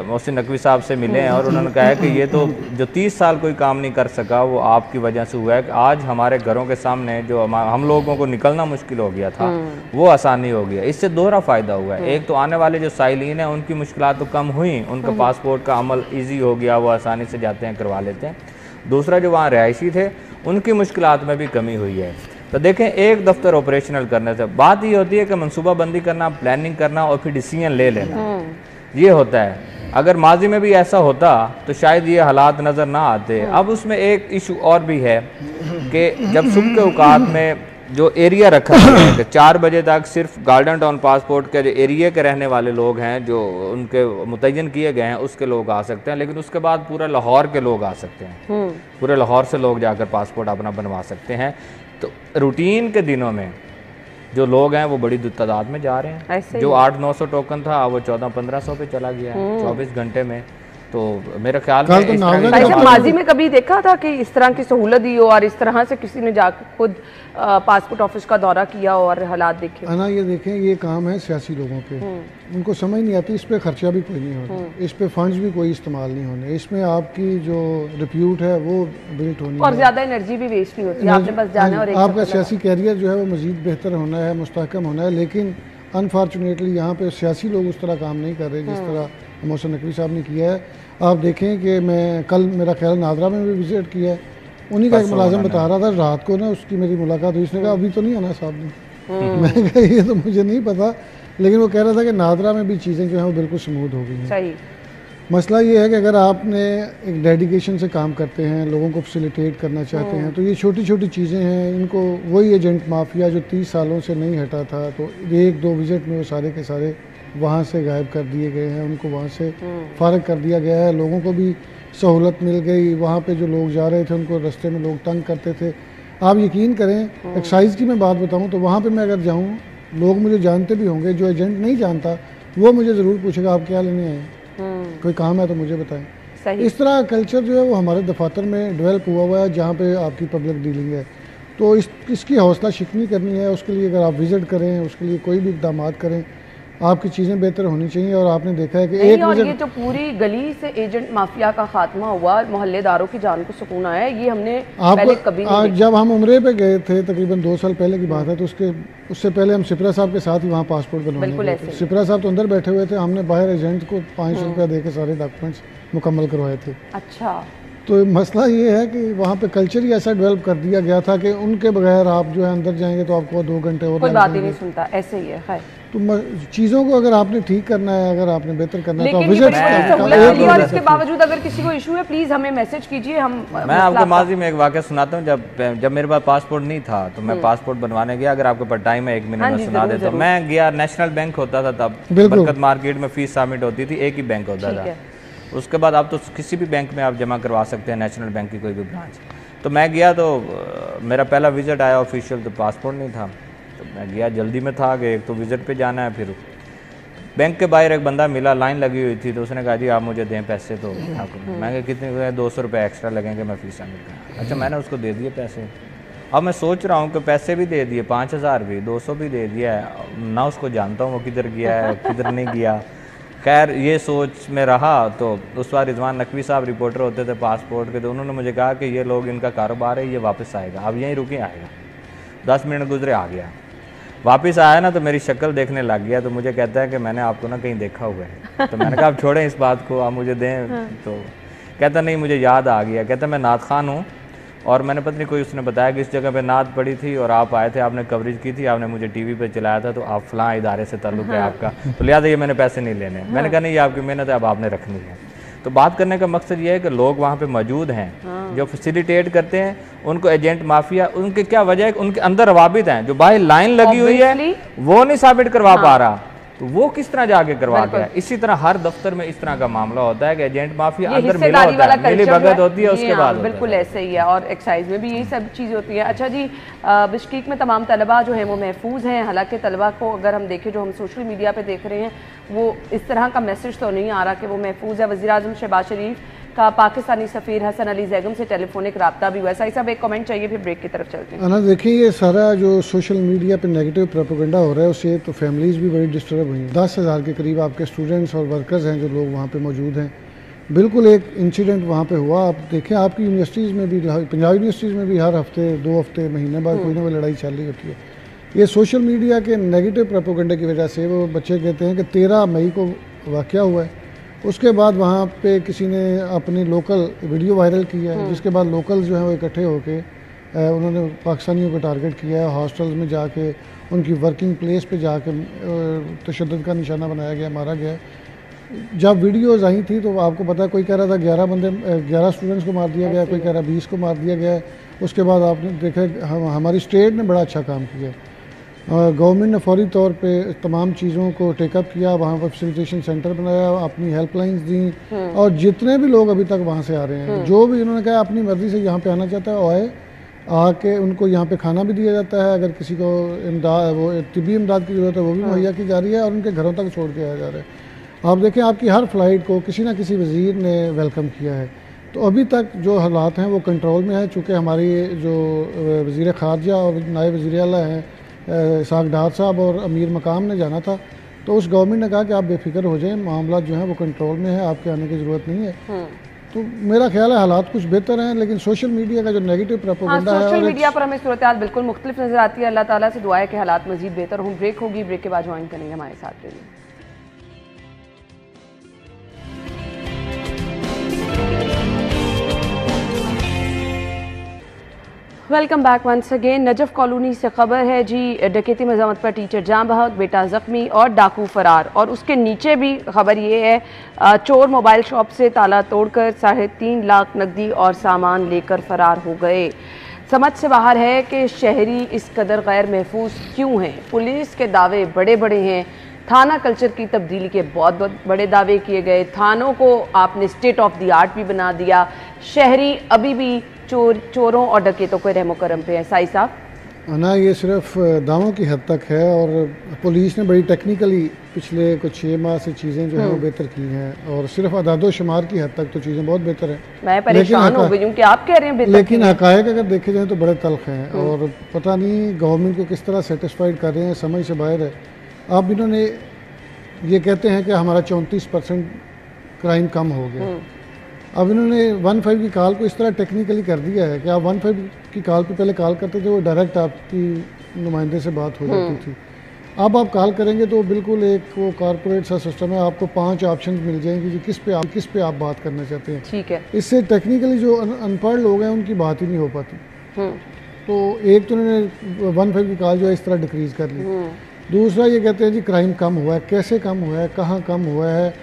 मोहसिन नकवी साहब से मिले हैं और उन्होंने कहा है कि ये तो जो 30 साल कोई काम नहीं कर सका वो आपकी वजह से हुआ है कि आज हमारे घरों के सामने जो हम लोगों को निकलना मुश्किल हो गया था वो आसानी हो गया। इससे दोहरा फ़ायदा हुआ है। एक तो आने वाले जो साइलिन हैं उनकी मुश्किलात तो कम हुई, उनका पासपोर्ट का अमल ईजी हो गया, वो आसानी से जाते हैं, करवा लेते हैं। दूसरा जो वहाँ रिहायशी थे उनकी मुश्किलात में भी कमी हुई है। तो देखें, एक दफ्तर ऑपरेशनल करने से बात ये होती है कि मनसूबाबंदी करना, प्लानिंग करना और फिर डिसीजन ले लेना, ये होता है। अगर माजी में भी ऐसा होता तो शायद ये हालात नज़र ना आते। अब उसमें एक इशू और भी है कि जब सुबह के औकात में जो एरिया रखा गया है कि 4 बजे तक सिर्फ गार्डन टाउन पासपोर्ट के जो एरिया के रहने वाले लोग हैं, जो उनके मुतय्यन किए गए हैं, उसके लोग आ सकते हैं, लेकिन उसके बाद पूरा लाहौर के लोग आ सकते हैं। पूरे लाहौर से लोग जाकर पासपोर्ट अपना बनवा सकते हैं। तो रूटीन के दिनों में जो लोग हैं वो बड़ी तादाद में जा रहे हैं। जो 800-900 टोकन था वो 1400-1500 पे चला गया है 24 घंटे में। तो मेरा ख्याल में माजी में कभी देखा था कि इस तरह की सहूलत दी हो और इस तरह से किसी ने जाकर खुद पासपोर्ट ऑफिस का दौरा किया और हालात देखे? ना, ये देखें, ये काम है सियासी लोगों के, उनको समझ नहीं आती। इस पे खर्चा भी कोई नहीं होता, इस पे फंड्स भी कोई इस्तेमाल नहीं होने, इसमें आपकी जो रिप्यूट है वो बिल्ट होनी और ज़्यादा एनर्जी भी वेस्ट नहीं होती। आपने बस जाना और आपका सियासी कैरियर जो है वो मज़ीद बेहतर होना है, मुस्तहकम होना है। लेकिन अनफॉर्चुनेटली यहाँ पे सियासी लोग उस तरह काम नहीं कर रहे जिस तरह मोहसिन नकवी साहब ने किया है। आप देखें कि मैं कल मेरा ख्याल नादरा में भी विजिट किया है, उन्हीं का एक मुलाजिम बता रहा था रात को ना उसकी मेरी मुलाकात हुई। उसने कहा अभी तो नहीं आना साहब ने। मैं कहा ये तो मुझे नहीं पता, लेकिन वो कह रहा था कि नादरा में भी चीज़ें जो हैं वो बिल्कुल स्मूथ हो गई हैं। सही। मसला ये है कि अगर आपने एक डेडिकेशन से काम करते हैं, लोगों को फैसिलिटेट करना चाहते हैं, तो ये छोटी छोटी चीज़ें हैं, इनको वही एजेंट माफिया जो 30 सालों से नहीं हटा था, तो 1-2 विज़िट में वो सारे के सारे वहाँ से गायब कर दिए गए हैं, उनको वहाँ से फारग कर दिया गया है। लोगों को भी सहूलत मिल गई, वहाँ पे जो लोग जा रहे थे उनको रास्ते में लोग तंग करते थे। आप यकीन करें, एक्साइज़ की मैं बात बताऊँ तो वहाँ पे मैं अगर जाऊँ, लोग मुझे जानते भी होंगे, जो एजेंट नहीं जानता वो मुझे ज़रूर पूछेगा आप क्या लेने आए, कोई काम है तो मुझे बताएं। सही। इस तरह कल्चर जो है वो हमारे दफातर में डेवलप हुआ है, जहाँ पे आपकी पब्लिक डीलिंग है। तो इसकी हौसला शिकनी करनी है, उसके लिए अगर आप विज़िट करें, उसके लिए कोई भी इक़दाम करें, आपकी चीज़ें बेहतर होनी चाहिए। और आपने देखा है कि एक और ये जो पूरी गली से एजेंट माफिया का खात्मा हुआ, मोहल्लेदारों की जान को सुकून आया, ये हमने पहले कभी नहीं देखा। जब हम उम्रे पे गए थे तकरीबन 2 साल पहले की बात है, तो उससे पहले हम सिपरा साहब के साथ ही वहाँ पासपोर्ट बनवाने गए थे। सिपरा साहब तो अंदर बैठे हुए थे, हमने बाहर एजेंट को 500 रुपया दे के सारे डॉक्यूमेंट्स मुकम्मल करवाए थे। अच्छा। तो मसला ये है कि वहाँ पे कल्चर ही ऐसा डेवलप कर दिया गया था कि उनके बगैर आप जो है अंदर जाएंगे तो आपको 2 घंटे और कोई बात ही नहीं सुनता, ऐसे ही है। खैर, तो चीज़ों को अगर आपने ठीक करना है, अगर आपने बेहतर करना है तो लेकिन विजिट और इसके बावजूद अगर किसी को इशू है प्लीज हमें मैसेज कीजिए। मैं आपको माजी में एक वाक़या सुनाता हूँ। जब मेरे पास पासपोर्ट नहीं था तो मैं पासपोर्ट बनवाने गया। अगर आपके पास टाइम है 1 मिनट में सुना दे तो मैं गया, नेशनल बैंक होता था तब, बरकत मार्केट में फीस सबमिट होती थी, एक ही बैंक होता था। उसके बाद आप तो किसी भी बैंक में आप जमा करवा सकते हैं, नेशनल बैंक की कोई भी ब्रांच। तो मैं गया तो मेरा पहला विजिट आया ऑफिशियल, तो पासपोर्ट नहीं था। तो मैं गया, जल्दी में था कि एक तो विजिट पे जाना है, फिर बैंक के बाहर एक बंदा मिला, लाइन लगी हुई थी, तो उसने कहा जी आप मुझे दें पैसे। तो आपको मैं कितने 200 रुपये एक्स्ट्रा लगेंगे, मैं फीस सबमिट करूँ। अच्छा, मैंने उसको दे दिए पैसे। अब मैं सोच रहा हूँ कि पैसे भी दे दिए, 5000 भी, 200 भी दे दिया है, ना उसको जानता हूँ वो किधर गया है किधर नहीं गया। खैर ये सोच में रहा। तो उस बार रिजवान नकवी साहब रिपोर्टर होते थे पासपोर्ट के, तो उन्होंने मुझे कहा कि ये लोग, इनका कारोबार है, ये वापस आएगा, अब यहीं रुके आएगा। 10 मिनट गुजरे, आ गया। वापस आया ना तो मेरी शक्ल देखने लग गया, तो मुझे कहता है कि मैंने आपको ना कहीं देखा हुआ है। तो मैंने कहा आप छोड़ें इस बात को, आप मुझे दें। तो कहता नहीं मुझे याद आ गया। कहता मैं नात खान हूँ और मैंने पता नहीं कोई उसने बताया कि इस जगह पे नात पड़ी थी और आप आए थे, आपने कवरेज की थी, आपने मुझे टीवी पे चलाया था, तो आप फलां इदारे से ताल्लुक़ है आपका, तो लिहाजा ये मैंने पैसे नहीं लेने। मैंने कहा नहीं ये आपकी मेहनत है, अब आपने रखनी है। तो बात करने का मकसद ये है कि लोग वहाँ पे मौजूद हैं जो फैसिलिटेट करते हैं, उनको एजेंट माफिया, उनके क्या वजह है, उनके अंदर रवाबित हैं। जो बाहर लाइन लगी हुई है वो नहीं साबित करवा पा रहा, तो वो किस तरह जाके करवा के। इसी तरह हर दफ्तर में इस तरह का मामला होता है कि एजेंट माफिया अंदर मिला होता है, मिली भगत होती है, उसके बाद बिल्कुल ऐसे ही है। और एक्साइज में भी यही सब चीज़ होती है। अच्छा जी, बिश्केक में तमाम तलबा जो है वो महफूज हैं। हालांकि तलबा को अगर हम देखें, जो हम सोशल मीडिया पे देख रहे हैं, वो इस तरह का मैसेज तो नहीं आ रहा कि वो महफूज है। वज़ीर आज़म शहबाज शरीफ का पाकिस्तानी सफ़ीर हसन अली ज़ैगम से टेलीफोनिक रब्ता भी हुआ है। साहब एक कमेंट चाहिए, फिर ब्रेक की तरफ चलते हैं। देखिए, ये सारा जो सोशल मीडिया पे नेगेटिव प्रोपेगेंडा हो रहा है, उससे तो फैमिलीज़ भी बड़ी डिस्टर्ब हुई हैं। 10,000 के करीब आपके स्टूडेंट्स और वर्कर्स हैं जो लोग वहाँ पे मौजूद हैं। बिल्कुल एक इंसिडेंट वहाँ पे हुआ। आप देखें, आपकी यूनिवर्सिटीज़ में भी, पंजाब यूनिवर्सिटीज़ में भी हर हफ्ते 2 हफ्ते महीने बाद कोई ना कोई लड़ाई चल रही होती है। ये सोशल मीडिया के नेगेटिव प्रोपेगेंडा की वजह से वो बच्चे कहते हैं कि 13 मई को वाक़या हुआ है, उसके बाद वहाँ पे किसी ने अपनी लोकल वीडियो वायरल किया है, जिसके बाद लोकल जो है वो इकट्ठे होके उन्होंने पाकिस्तानियों को टारगेट किया है। हॉस्टल्स में जाके, उनकी वर्किंग प्लेस पे जाके तशद्दुद का निशाना बनाया गया, मारा गया। जब वीडियोज़ आई थी तो आपको पता है, कोई कह रहा था 11 स्टूडेंट्स को मार दिया गया, कोई कह रहा 20 को मार दिया गया। उसके बाद आपने देखा हमारी स्टेट ने बड़ा अच्छा काम किया। गवर्नमेंट ने फौरी तौर पे तमाम चीज़ों को टेकअप किया, वहाँ पर फैसिलिटेशन सेंटर बनाया, अपनी हेल्पलाइंस दी, और जितने भी लोग अभी तक वहाँ से आ रहे हैं, जो भी उन्होंने कहा अपनी मर्ज़ी से यहाँ पे आना चाहता है आए, आके उनको यहाँ पे खाना भी दिया जाता है। अगर किसी को इमदाद, वो तिब्बी इमदाद की ज़रूरत है, वो भी मुहैया की जा रही है, और उनके घरों तक छोड़ के आया जा रहा है। आप देखें, आपकी हर फ्लाइट को किसी न किसी वज़ीर ने वेलकम किया है। तो अभी तक जो हालात हैं वो कंट्रोल में है, चूँकि हमारी जो वज़ीर ख़ारजा और नायब वज़ीर आला हैं इसाक डार साहब और अमीर मकाम ने जाना था, तो उस गवर्नमेंट ने कहा कि आप बेफिक्र हो जाएं, मामला जो है वो कंट्रोल में है, आपके आने की ज़रूरत नहीं है। तो मेरा ख्याल है हालात कुछ बेहतर हैं, लेकिन सोशल मीडिया का जो नेगेटिव प्रोपेगेंडा है, सोशल मीडिया पर हमें सूरत हाल बिल्कुल मुख्तलिफ नज़र आती है। अल्लाह ताला से दुआ है कि हालात मज़ीद बेहतर हों। ब्रेक होगी, ब्रेक के बाद ज्वाइन करेंगे हमारे साथ। रहिए। Welcome back once again. Najaf colony से खबर है जी, डकैती मज़ामत पर टीचर जाँ बहक, बेटा जख्मी और डाकू फरार। और उसके नीचे भी खबर ये है, चोर मोबाइल शॉप से ताला तोड़कर 3.5 लाख नकदी और सामान लेकर फरार हो गए। समझ से बाहर है कि शहरी इस कदर गैर महफूज क्यों हैं। पुलिस के दावे बड़े बड़े हैं, थाना कल्चर की तब्दीली के बहुत बड़े दावे किए गए, थानों को आपने स्टेट ऑफ द आर्ट भी बना दिया। शहरी अभी भी चोरों और डकैतों के रहमो करम पे है। साई साहब ना, ये सिर्फ दावों की हद तक है और पुलिस ने बड़ी टेक्निकली पिछले कुछ 6 माह से चीज़ें जो है वो बेहतर की हैं और सिर्फ अदादो शुमार की हद तक तो चीज़ें बहुत बेहतर हैं। मैं परेशान हो गई हूँ कि आप कह रहे हैं बेहतर, लेकिन हकायक अगर देखे जाए तो बड़े तल्ख हैं और पता नहीं गवर्नमेंट को किस तरह सेटिस्फाइड कर रहे हैं, समझ से बाहर है। अब इन्होंने ये कहते हैं कि हमारा 34% क्राइम कम हो गया। अब इन्होंने 15 की कॉल को इस तरह टेक्निकली कर दिया है कि आप 15 की कॉल पे पहले कॉल करते थे, वो डायरेक्ट आपकी नुमाइंदे से बात हो जाती थी। अब आप कॉल करेंगे तो बिल्कुल एक वो कॉर्पोरेट सा सिस्टम है, आपको 5 ऑप्शन मिल जाएंगे कि किस पे आप बात करना चाहते हैं। ठीक है, इससे टेक्निकली जो अनपढ़ लोग हैं उनकी बात ही नहीं हो पाती। तो एक तो उन्होंने 15 की कॉल जो है इस तरह डिक्रीज कर ली। दूसरा ये कहते हैं जी क्राइम कम हुआ है, कैसे कम हुआ है, कहाँ कम हुआ है।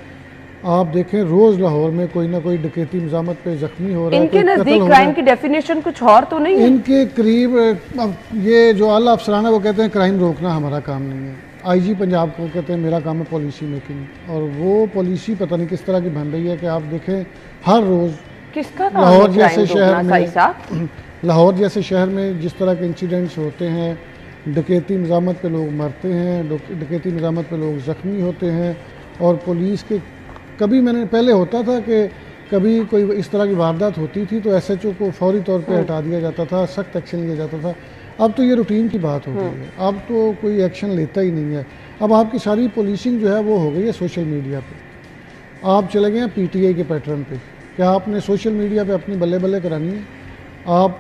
आप देखें रोज लाहौर में कोई ना कोई डकैती मज़ामत पे जख्मी हो रहा है। इनके नजदीक क्राइम की डेफिनेशन कुछ और तो नहीं है? इनके करीब अब ये जो आला अफसरान है वो कहते हैं क्राइम रोकना हमारा काम नहीं है। IG पंजाब को कहते हैं मेरा काम है पॉलिसी मेकिंग, और वो पॉलिसी पता नहीं किस तरह की बन रही है कि आप देखें हर रोज किसका लाहौर जैसे शहर में जिस तरह के इंसिडेंट्स होते हैं, डकैती मज़ामत पे लोग मरते हैं, डकैती मज़ामत पे लोग ज़ख्मी होते हैं। और पुलिस के कभी मैंने पहले होता था कि कभी कोई इस तरह की वारदात होती थी तो SHO को फौरी तौर पे हटा दिया जाता था, सख्त एक्शन लिया जाता था। अब तो ये रूटीन की बात हो गई है, अब तो कोई एक्शन लेता ही नहीं है। अब आपकी सारी पुलिसिंग जो है वो हो गई है सोशल मीडिया पे। आप चले गए हैं PTI के पैटर्न पे, क्या आपने सोशल मीडिया पे अपनी बल्ले बल्ले करानी है? आप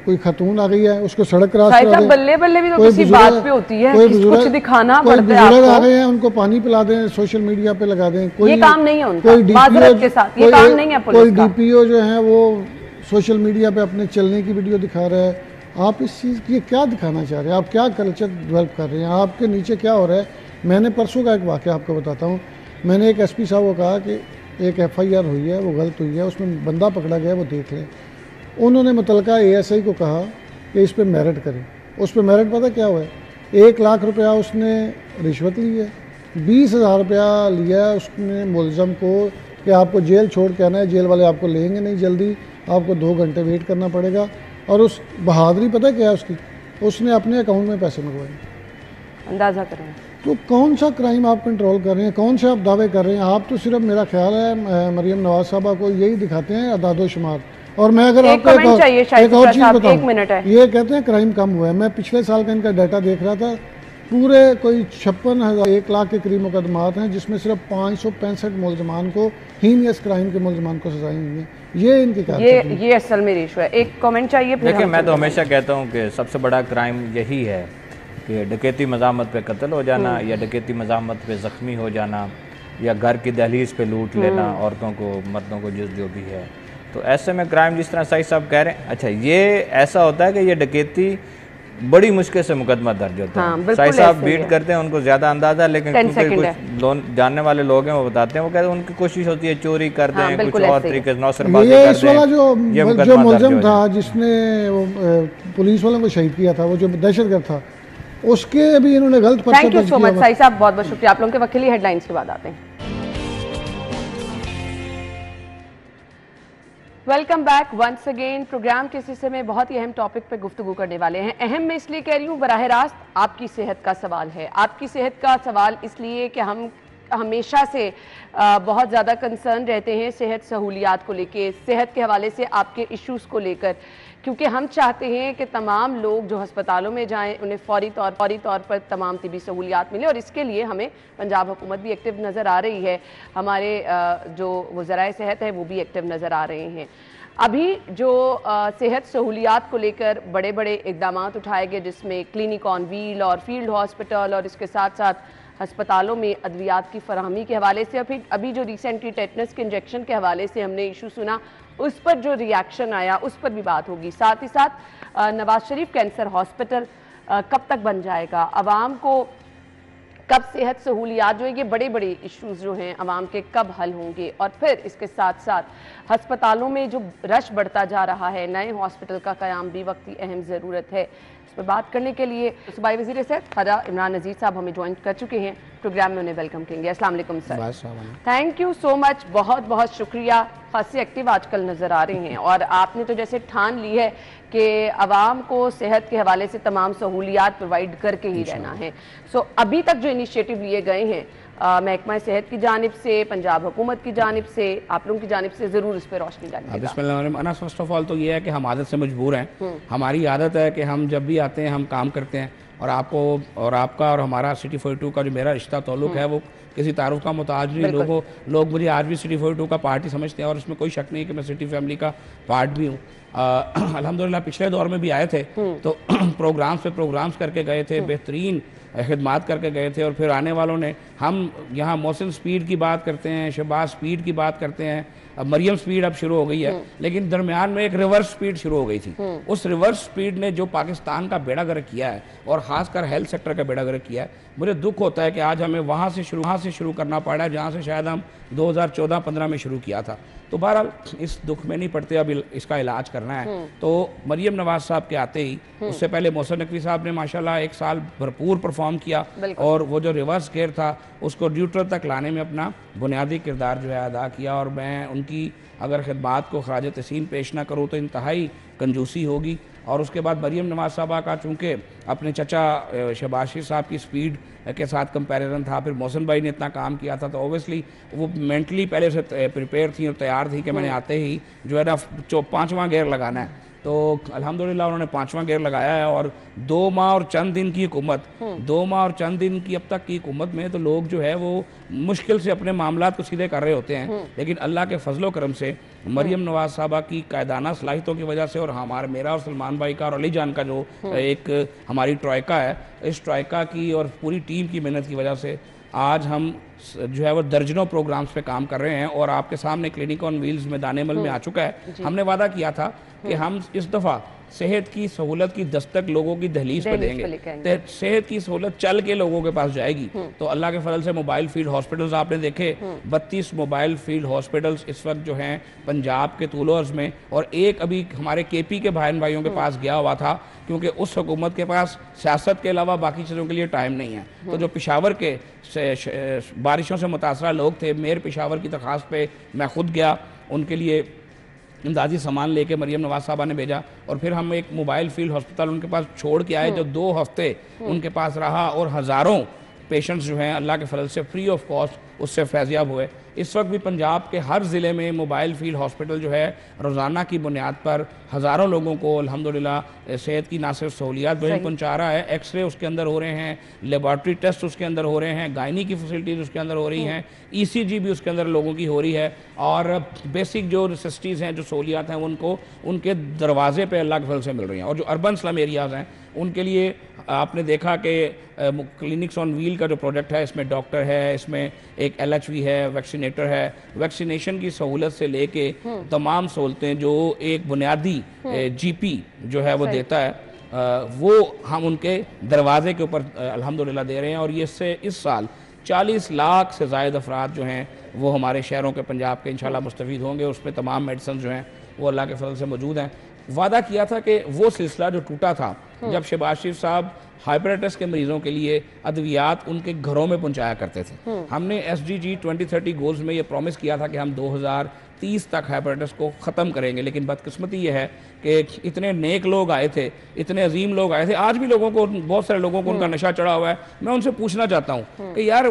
कोई खतून आ गई है उसको सड़क क्रॉस करा दें, बल्ले बल्ले भी तो किसी बात पे होती है, कुछ दिखाना पड़ता है। बुजुर्ग आ गए हैं उनको पानी पिला दें, सोशल मीडिया पे लगा दें। कोई ये काम नहीं है उनका, कोई माजरत के साथ ये काम नहीं है पुलिस का। कोई DPO जो है वो सोशल मीडिया पे अपने चलने की वीडियो दिखा रहा है। आप इस चीज़ की क्या दिखाना चाह रहे हैं? आप क्या कल्चर डेवलप कर रहे हैं? आपके नीचे क्या हो रहा है? मैंने परसों का एक वाक़या आपको बताता हूँ। मैंने एक SP साहब को कहा कि एक FIR हुई है, वो गलत हुई है, उसमें बंदा पकड़ा गया, वो देख लें। उन्होंने मुतलका ASI को कहा कि इस पे मेरिट करें। उस पे मेरिट पता क्या हुआ है? 1 लाख रुपया उसने रिश्वत ली है, 20,000 रुपया लिया उसने मुलज़म को कि आपको जेल छोड़ के आना है, जेल वाले आपको लेंगे नहीं जल्दी, आपको 2 घंटे वेट करना पड़ेगा। और उस बहादुरी पता क्या है उसकी? उसने अपने अकाउंट में पैसे मंगवाए। अंदाज़ा करें तो कौन सा क्राइम आप कंट्रोल कर रहे हैं? कौन से आप दावे कर रहे हैं? आप तो सिर्फ मेरा ख्याल है मरियम नवाज साहबा को यही दिखाते हैं अदादो शुमार। और मैं अगर आपको एक और चीज़ बताऊं, ये कहते हैं क्राइम कम हुआ है। मैं पिछले साल का इनका डाटा देख रहा था, पूरे कोई 56,000 1 लाख के करीब मुकदमात हैं जिसमें सिर्फ 565 मुलजमान को हीनियस क्राइम के मुलजमान को सजाएं हुई हैं। ये इनकी ये असल में रेशो है। एक कमेंट चाहिए। देखिए, मैं तो हमेशा कहता हूँ कि सबसे बड़ा क्राइम यही है कि डकैती मज़ामत पे कत्ल हो जाना या डकैती मज़ामत पे ज़ख्मी हो जाना या घर की दहलीज पे लूट लेना औरतों को, मर्दों को, जो भी है। तो ऐसे में क्राइम जिस तरह सही साहब कह रहे हैं, अच्छा ये ऐसा होता है कि ये डकैती बड़ी मुश्किल से मुकदमा दर्ज होता है। सही साहब बीट करते हैं, उनको ज्यादा अंदाजा, लेकिन कुछ जानने वाले लोग हैं वो बताते हैं, वो कहते हैं उनकी कोशिश होती है चोरी कर दें, कुछ और तरीके से नौसरबाजी कर दें। इस वाला जो मुलज़म था जिसने पुलिस वालों को शहीद किया था, वो जो दहशतगर्द था, उसके अभी इन्होंने गलत पर्चा दर्ज किया। Thank you so much Sai साहब, बहुत बहुत शुक्रिया। आप लोगों के वकीली हेडलाइंस के बाद आते हैं। Welcome back once again. Program के इस हिस्से में बहुत ही अहम टॉपिक पे गुफ्तगू करने वाले हैं। अहम मैं इसलिए कह रही हूँ, बराह रास्त आपकी सेहत का सवाल है। आपकी सेहत का सवाल इसलिए कि हम हमेशा से बहुत ज़्यादा कंसर्न रहते हैं सेहत सहूलियात को लेके, सेहत के हवाले से आपके इश्यूज़ को लेकर, क्योंकि हम चाहते हैं कि तमाम लोग जो अस्पतालों में जाएं उन्हें फौरी तौर पर तमाम तिबी सहूलियात मिले। और इसके लिए हमें पंजाब हुकूमत भी एक्टिव नज़र आ रही है, हमारे जो वज़राए सेहत है वो भी एक्टिव नज़र आ रहे हैं। अभी जो सेहत सहूलियात को लेकर बड़े बड़े इकदाम उठाए गए, जिसमें क्लिनिक ऑन व्हील और फील्ड हॉस्पिटल और इसके साथ साथ अस्पतालों में अद्वियात की फराहमी के हवाले से, और फिर अभी जो रिसेंटली टेटनस के इंजेक्शन के हवाले से हमने इशू सुना, उस पर जो रिएक्शन आया उस पर भी बात होगी। साथ ही साथ नवाज शरीफ कैंसर हॉस्पिटल कब तक बन जाएगा, आवाम को कब सेहत सहूलियात जो है, ये बड़े बड़े इश्यूज जो हैं आवाम के कब हल होंगे, और फिर इसके साथ साथ अस्पतालों में जो रश बढ़ता जा रहा है, नए हॉस्पिटल का क़याम भी वक्ती अहम ज़रूरत है। इस पर बात करने के लिए सूबाई वज़ीर सेहत ख़वाजा इमरान नज़ीर साहब हमें ज्वाइन कर चुके हैं प्रोग्राम में, उन्हें वेलकम करेंगे। अस्सलाम वालेकुम sir. Thank you so much, बहुत बहुत शुक्रिया। खासी एक्टिव आजकल नज़र आ रहे हैं और आपने तो जैसे ठान ली है कि आवाम को सेहत के हवाले से तमाम सहूलियात प्रोवाइड करके ही रहना है। सो अभी तक जो इनिशिएटिव लिए गए हैं महकमा सेहत की जानिब से, पंजाब हुकूमत की जानिब से, आप लोगों की जानिब से, ज़रूर इस पर रोशनी डालिएगा। फर्स्ट ऑफ ऑल तो ये है कि हम आदत से मजबूर हैं। हमारी आदत है कि हम जब भी आते हैं हम काम करते हैं, और आपको और आपका और हमारा सिटी 42 का जो मेरा रिश्ता ताल्लुक है वो किसी तारुफ का मोहताज नहीं। लोग मुझे आज भी सिटी 42 का पार्टी समझते हैं और इसमें कोई शक नहीं कि मैं सिटी फैमिली का पार्ट भी हूँ। अल्हम्दुलिल्लाह पिछले दौर में भी आए थे तो प्रोग्राम्स पे प्रोग्राम्स करके गए थे, बेहतरीन खिदमात करके गए थे, और फिर आने वालों ने, हम यहाँ मोहसिन स्पीड की बात करते हैं, शहबाज स्पीड की बात करते हैं, अब मरियम स्पीड अब शुरू हो गई है, लेकिन दरमियान में एक रिवर्स स्पीड शुरू हो गई थी। उस रिवर्स स्पीड ने जो पाकिस्तान का बेड़ा गर्क किया है और ख़ासकर हेल्थ सेक्टर का बेड़ा गर्क किया है, मुझे दुख होता है कि आज हमें वहाँ से शुरू करना पड़ा है जहाँ से शायद हम 2014-15 में शुरू किया था। तो बहरहाल इस दुख में नहीं पड़ते, अब इसका इलाज करना है। तो मरियम नवाज साहब के आते ही, उससे पहले मोहसिन नकवी साहब ने माशाल्लाह एक साल भरपूर परफॉर्म किया और वो जो रिवर्स गेयर था उसको न्यूट्रल तक लाने में अपना बुनियादी किरदार जो है अदा किया। और मैं उनकी अगर खिदमात को खराज तहसीन पेश ना करूँ तो इंतहाई कंजूसी होगी। और उसके बाद मरियम नवाज साहबा का चूँकि अपने चचा शहबाज शरीफ साहब की स्पीड के साथ कंपैरिजन था, फिर मोहसिन भाई ने इतना काम किया था, तो ओबियसली वो मेंटली पहले से प्रिपेयर थी और तैयार थी कि मैंने आते ही जो है ना 5वां गेयर लगाना है। तो अल्हम्दुलिल्लाह उन्होंने 5वां गेयर लगाया है। और 2 माह और चंद दिन की हुकूमत, 2 माह और चंद दिन की अब तक की हुकूमत में तो लोग जो है वो मुश्किल से अपने मामलात को सीधे कर रहे होते हैं, लेकिन अल्लाह के फजलो करम से मरियम नवाज साहबा की कायदाना सलाहितों की वजह से और मेरा और सलमान भाई का और अली जान का जो एक हमारी ट्रायका है, इस ट्रायका की और पूरी टीम की मेहनत की वजह से आज हम जो है वो दर्जनों प्रोग्राम्स पे काम कर रहे हैं। और आपके सामने क्लिनिक ऑन व्हील्स में दानेमल में आ चुका है। हमने वादा किया था कि हम इस दफ़ा सेहत की सहूलत की दस्तक लोगों की दहलीज पर देंगे, सेहत की सहूलत चल के लोगों के पास जाएगी। तो अल्लाह के फजल से मोबाइल फील्ड हॉस्पिटल्स आपने देखे, 32 मोबाइल फील्ड हॉस्पिटल्स इस वक्त जो हैं पंजाब के तूल अर्ज़ में, और एक अभी हमारे केपी के भाइयों के पास गया हुआ था, क्योंकि उस हुकूमत के पास सियासत के अलावा बाकी चीज़ों के लिए टाइम नहीं है। तो जो पेशावर के बारिशों से मुतासरा लोग थे, मेयर पेशावर की दरख्वास्त पे मैं खुद गया, उनके लिए इमदादी सामान लेके मरियम नवाज साहबा ने भेजा, और फिर हम एक मोबाइल फील्ड हॉस्पिटल उनके पास छोड़ के आए जो 2 हफ्ते उनके पास रहा, और हज़ारों पेशेंट्स जो हैं अल्लाह के फजल से फ्री ऑफ कॉस्ट उससे फैज़याब हुए। इस वक्त भी पंजाब के हर ज़िले में मोबाइल फील्ड हॉस्पिटल जो है रोज़ाना की बुनियाद पर हज़ारों लोगों को अल्हम्दुलिल्लाह सेहत की ना सिर्फ सहूलियात पहुँचा रहा है, एक्सरे उसके अंदर हो रहे हैं, लेबॉर्ट्री टेस्ट उसके अंदर हो रहे हैं, गायनी की फैसिलिटीज़ उसके अंदर हो रही हैं, ECG भी उसके अंदर लोगों की हो रही है, और बेसिक जो नेसेसिटीज़ हैं, जो सहूलियात हैं, उनको उनके दरवाजे पर अल्लाह के फजल से मिल रही हैं। और जो अर्बन स्लम एरियाज़ हैं उनके लिए आपने देखा कि क्लिनिक्स ऑन व्हील का जो प्रोजेक्ट है, इसमें डॉक्टर है, इसमें एक LHV है, वैक्सीनेटर है, वैक्सीनेशन की सहूलत से लेके तमाम सहूलतें जो एक बुनियादी GP जो है वो देता है, वो हम उनके दरवाजे के ऊपर अल्हम्दुलिल्लाह दे रहे हैं। और ये इससे इस साल 40 लाख से ज़ायद अफराद जो हैं वो हमारे शहरों के पंजाब के इंशाल्लाह मुस्तफ़ीद होंगे। उसमें तमाम मेडिसिन जो हैं वो अल्लाह के फजल से मौजूद हैं। वादा किया था कि वो सिलसिला जो टूटा था जब शहबाज शरीफ साहब हाइपरटाइटिस के मरीजों के लिए अद्वियात उनके घरों में पहुंचाया करते थे, हमने SDG 2030 गोल्स में ये प्रॉमिस किया था कि हम 2030 तक हाइपरटाइटिस को ख़त्म करेंगे। लेकिन बदकिस्मती ये है कि इतने नेक लोग आए थे, इतने अजीम लोग आए थे, आज भी लोगों को, बहुत सारे लोगों को उनका नशा चढ़ा हुआ है। मैं उनसे पूछना चाहता हूँ कि यार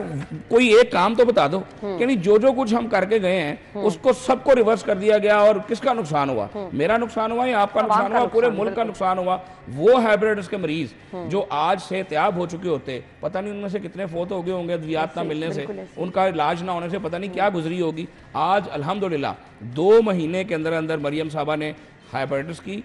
कोई एक काम तो बता दो कि नहीं, जो कुछ हम करके गए हैं उसको सबको रिवर्स कर दिया गया और किसका नुकसान हुआ? मेरा नुकसान हुआ या आपका नुकसान हुआ? पूरे मुल्क का नुकसान हुआ। वो हाइपरटाइटिस के मरीज जो आज सेहतयाब हो चुके होते, पता नहीं उनमें से कितने फोत हो गए होंगे अद्वियात ना मिलने से, उनका इलाज ना होने से पता नहीं क्या गुजरी होगी। आज अल्हम्दुलिल्लाह 2 महीने के अंदर अंदर मरियम साहबा ने हाइपरटाइटिस की,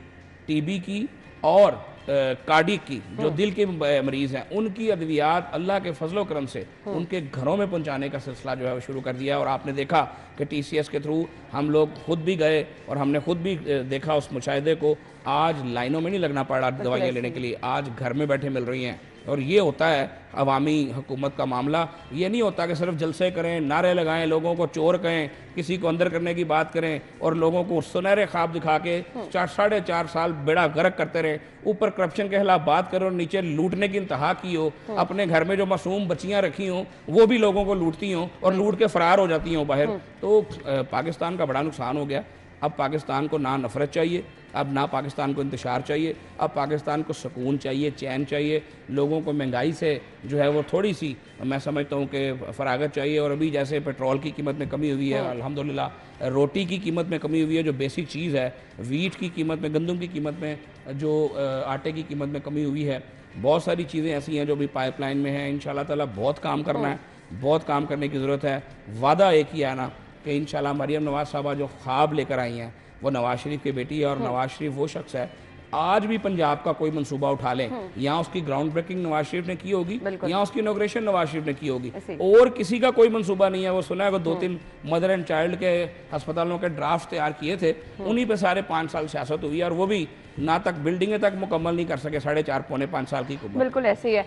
TB की और कार्डिक की जो दिल के मरीज़ हैं उनकी अद्वियात अल्लाह के फजलो करम से उनके घरों में पहुंचाने का सिलसिला जो है वो शुरू कर दिया। और आपने देखा कि TCS के थ्रू हम लोग खुद भी गए और हमने खुद भी देखा उस मुशाहिदे को। आज लाइनों में नहीं लगना पड़ रहा दवाइयाँ लेने के लिए, आज घर में बैठे मिल रही हैं। और ये होता है अवामी हुकूमत का मामला। ये नहीं होता कि सिर्फ जलसे करें, नारे लगाएं, लोगों को चोर कहें, किसी को अंदर करने की बात करें और लोगों को सुनहरे ख्वाब दिखा के 4.5 साल बेड़ा गर्क करते रहे, ऊपर करप्शन के खिलाफ बात करो और नीचे लूटने की इंतहा की हो। अपने घर में जो मासूम बच्चियां रखी हों वो भी लोगों को लूटती हों और लूट के फरार हो जाती हों बाहर। तो पाकिस्तान का बड़ा नुकसान हो गया। अब पाकिस्तान को ना नफरत चाहिए, अब ना पाकिस्तान को इंतशार चाहिए, अब पाकिस्तान को सुकून चाहिए, चैन चाहिए। लोगों को महंगाई से जो है वो थोड़ी सी मैं समझता हूँ कि फरागत चाहिए। और अभी जैसे पेट्रोल की कीमत में कमी हुई है, अल्हम्दुलिल्लाह रोटी की कीमत में कमी हुई है जो बेसिक चीज़ है, वीट की कीमत में, गंदम की कीमत में, जो आटे की कीमत में कमी हुई है। बहुत सारी चीज़ें ऐसी हैं जो भी पाइपलाइन में हैं। इंशाल्लाह ताला बहुत काम करना है, बहुत काम करने की ज़रूरत है। वादा एक ही है ना कि इंशाल्लाह मरियम नवाज़ साहबा जो ख्वाब लेकर आई हैं वो नवाज शरीफ की बेटी है। और नवाज शरीफ वो शख्स है, आज भी पंजाब का कोई मंसूबा उठा लें, यहाँ उसकी ग्राउंड ब्रेकिंग नवाज शरीफ ने की होगी, यहाँ उसकी इनॉग्रेशन नवाज शरीफ ने की होगी। और किसी का कोई मंसूबा नहीं है। वो सुना है कि 2-3 मदर एंड चाइल्ड के अस्पतालों के ड्राफ्ट तैयार किए थे, उन्हीं पे सारे 5 साल सियासत हुई और वो भी ना तक बिल्डिंगें तक मुकम्मल नहीं कर सके 4.5-5 साल की उम्र। बिल्कुल ऐसे ही है।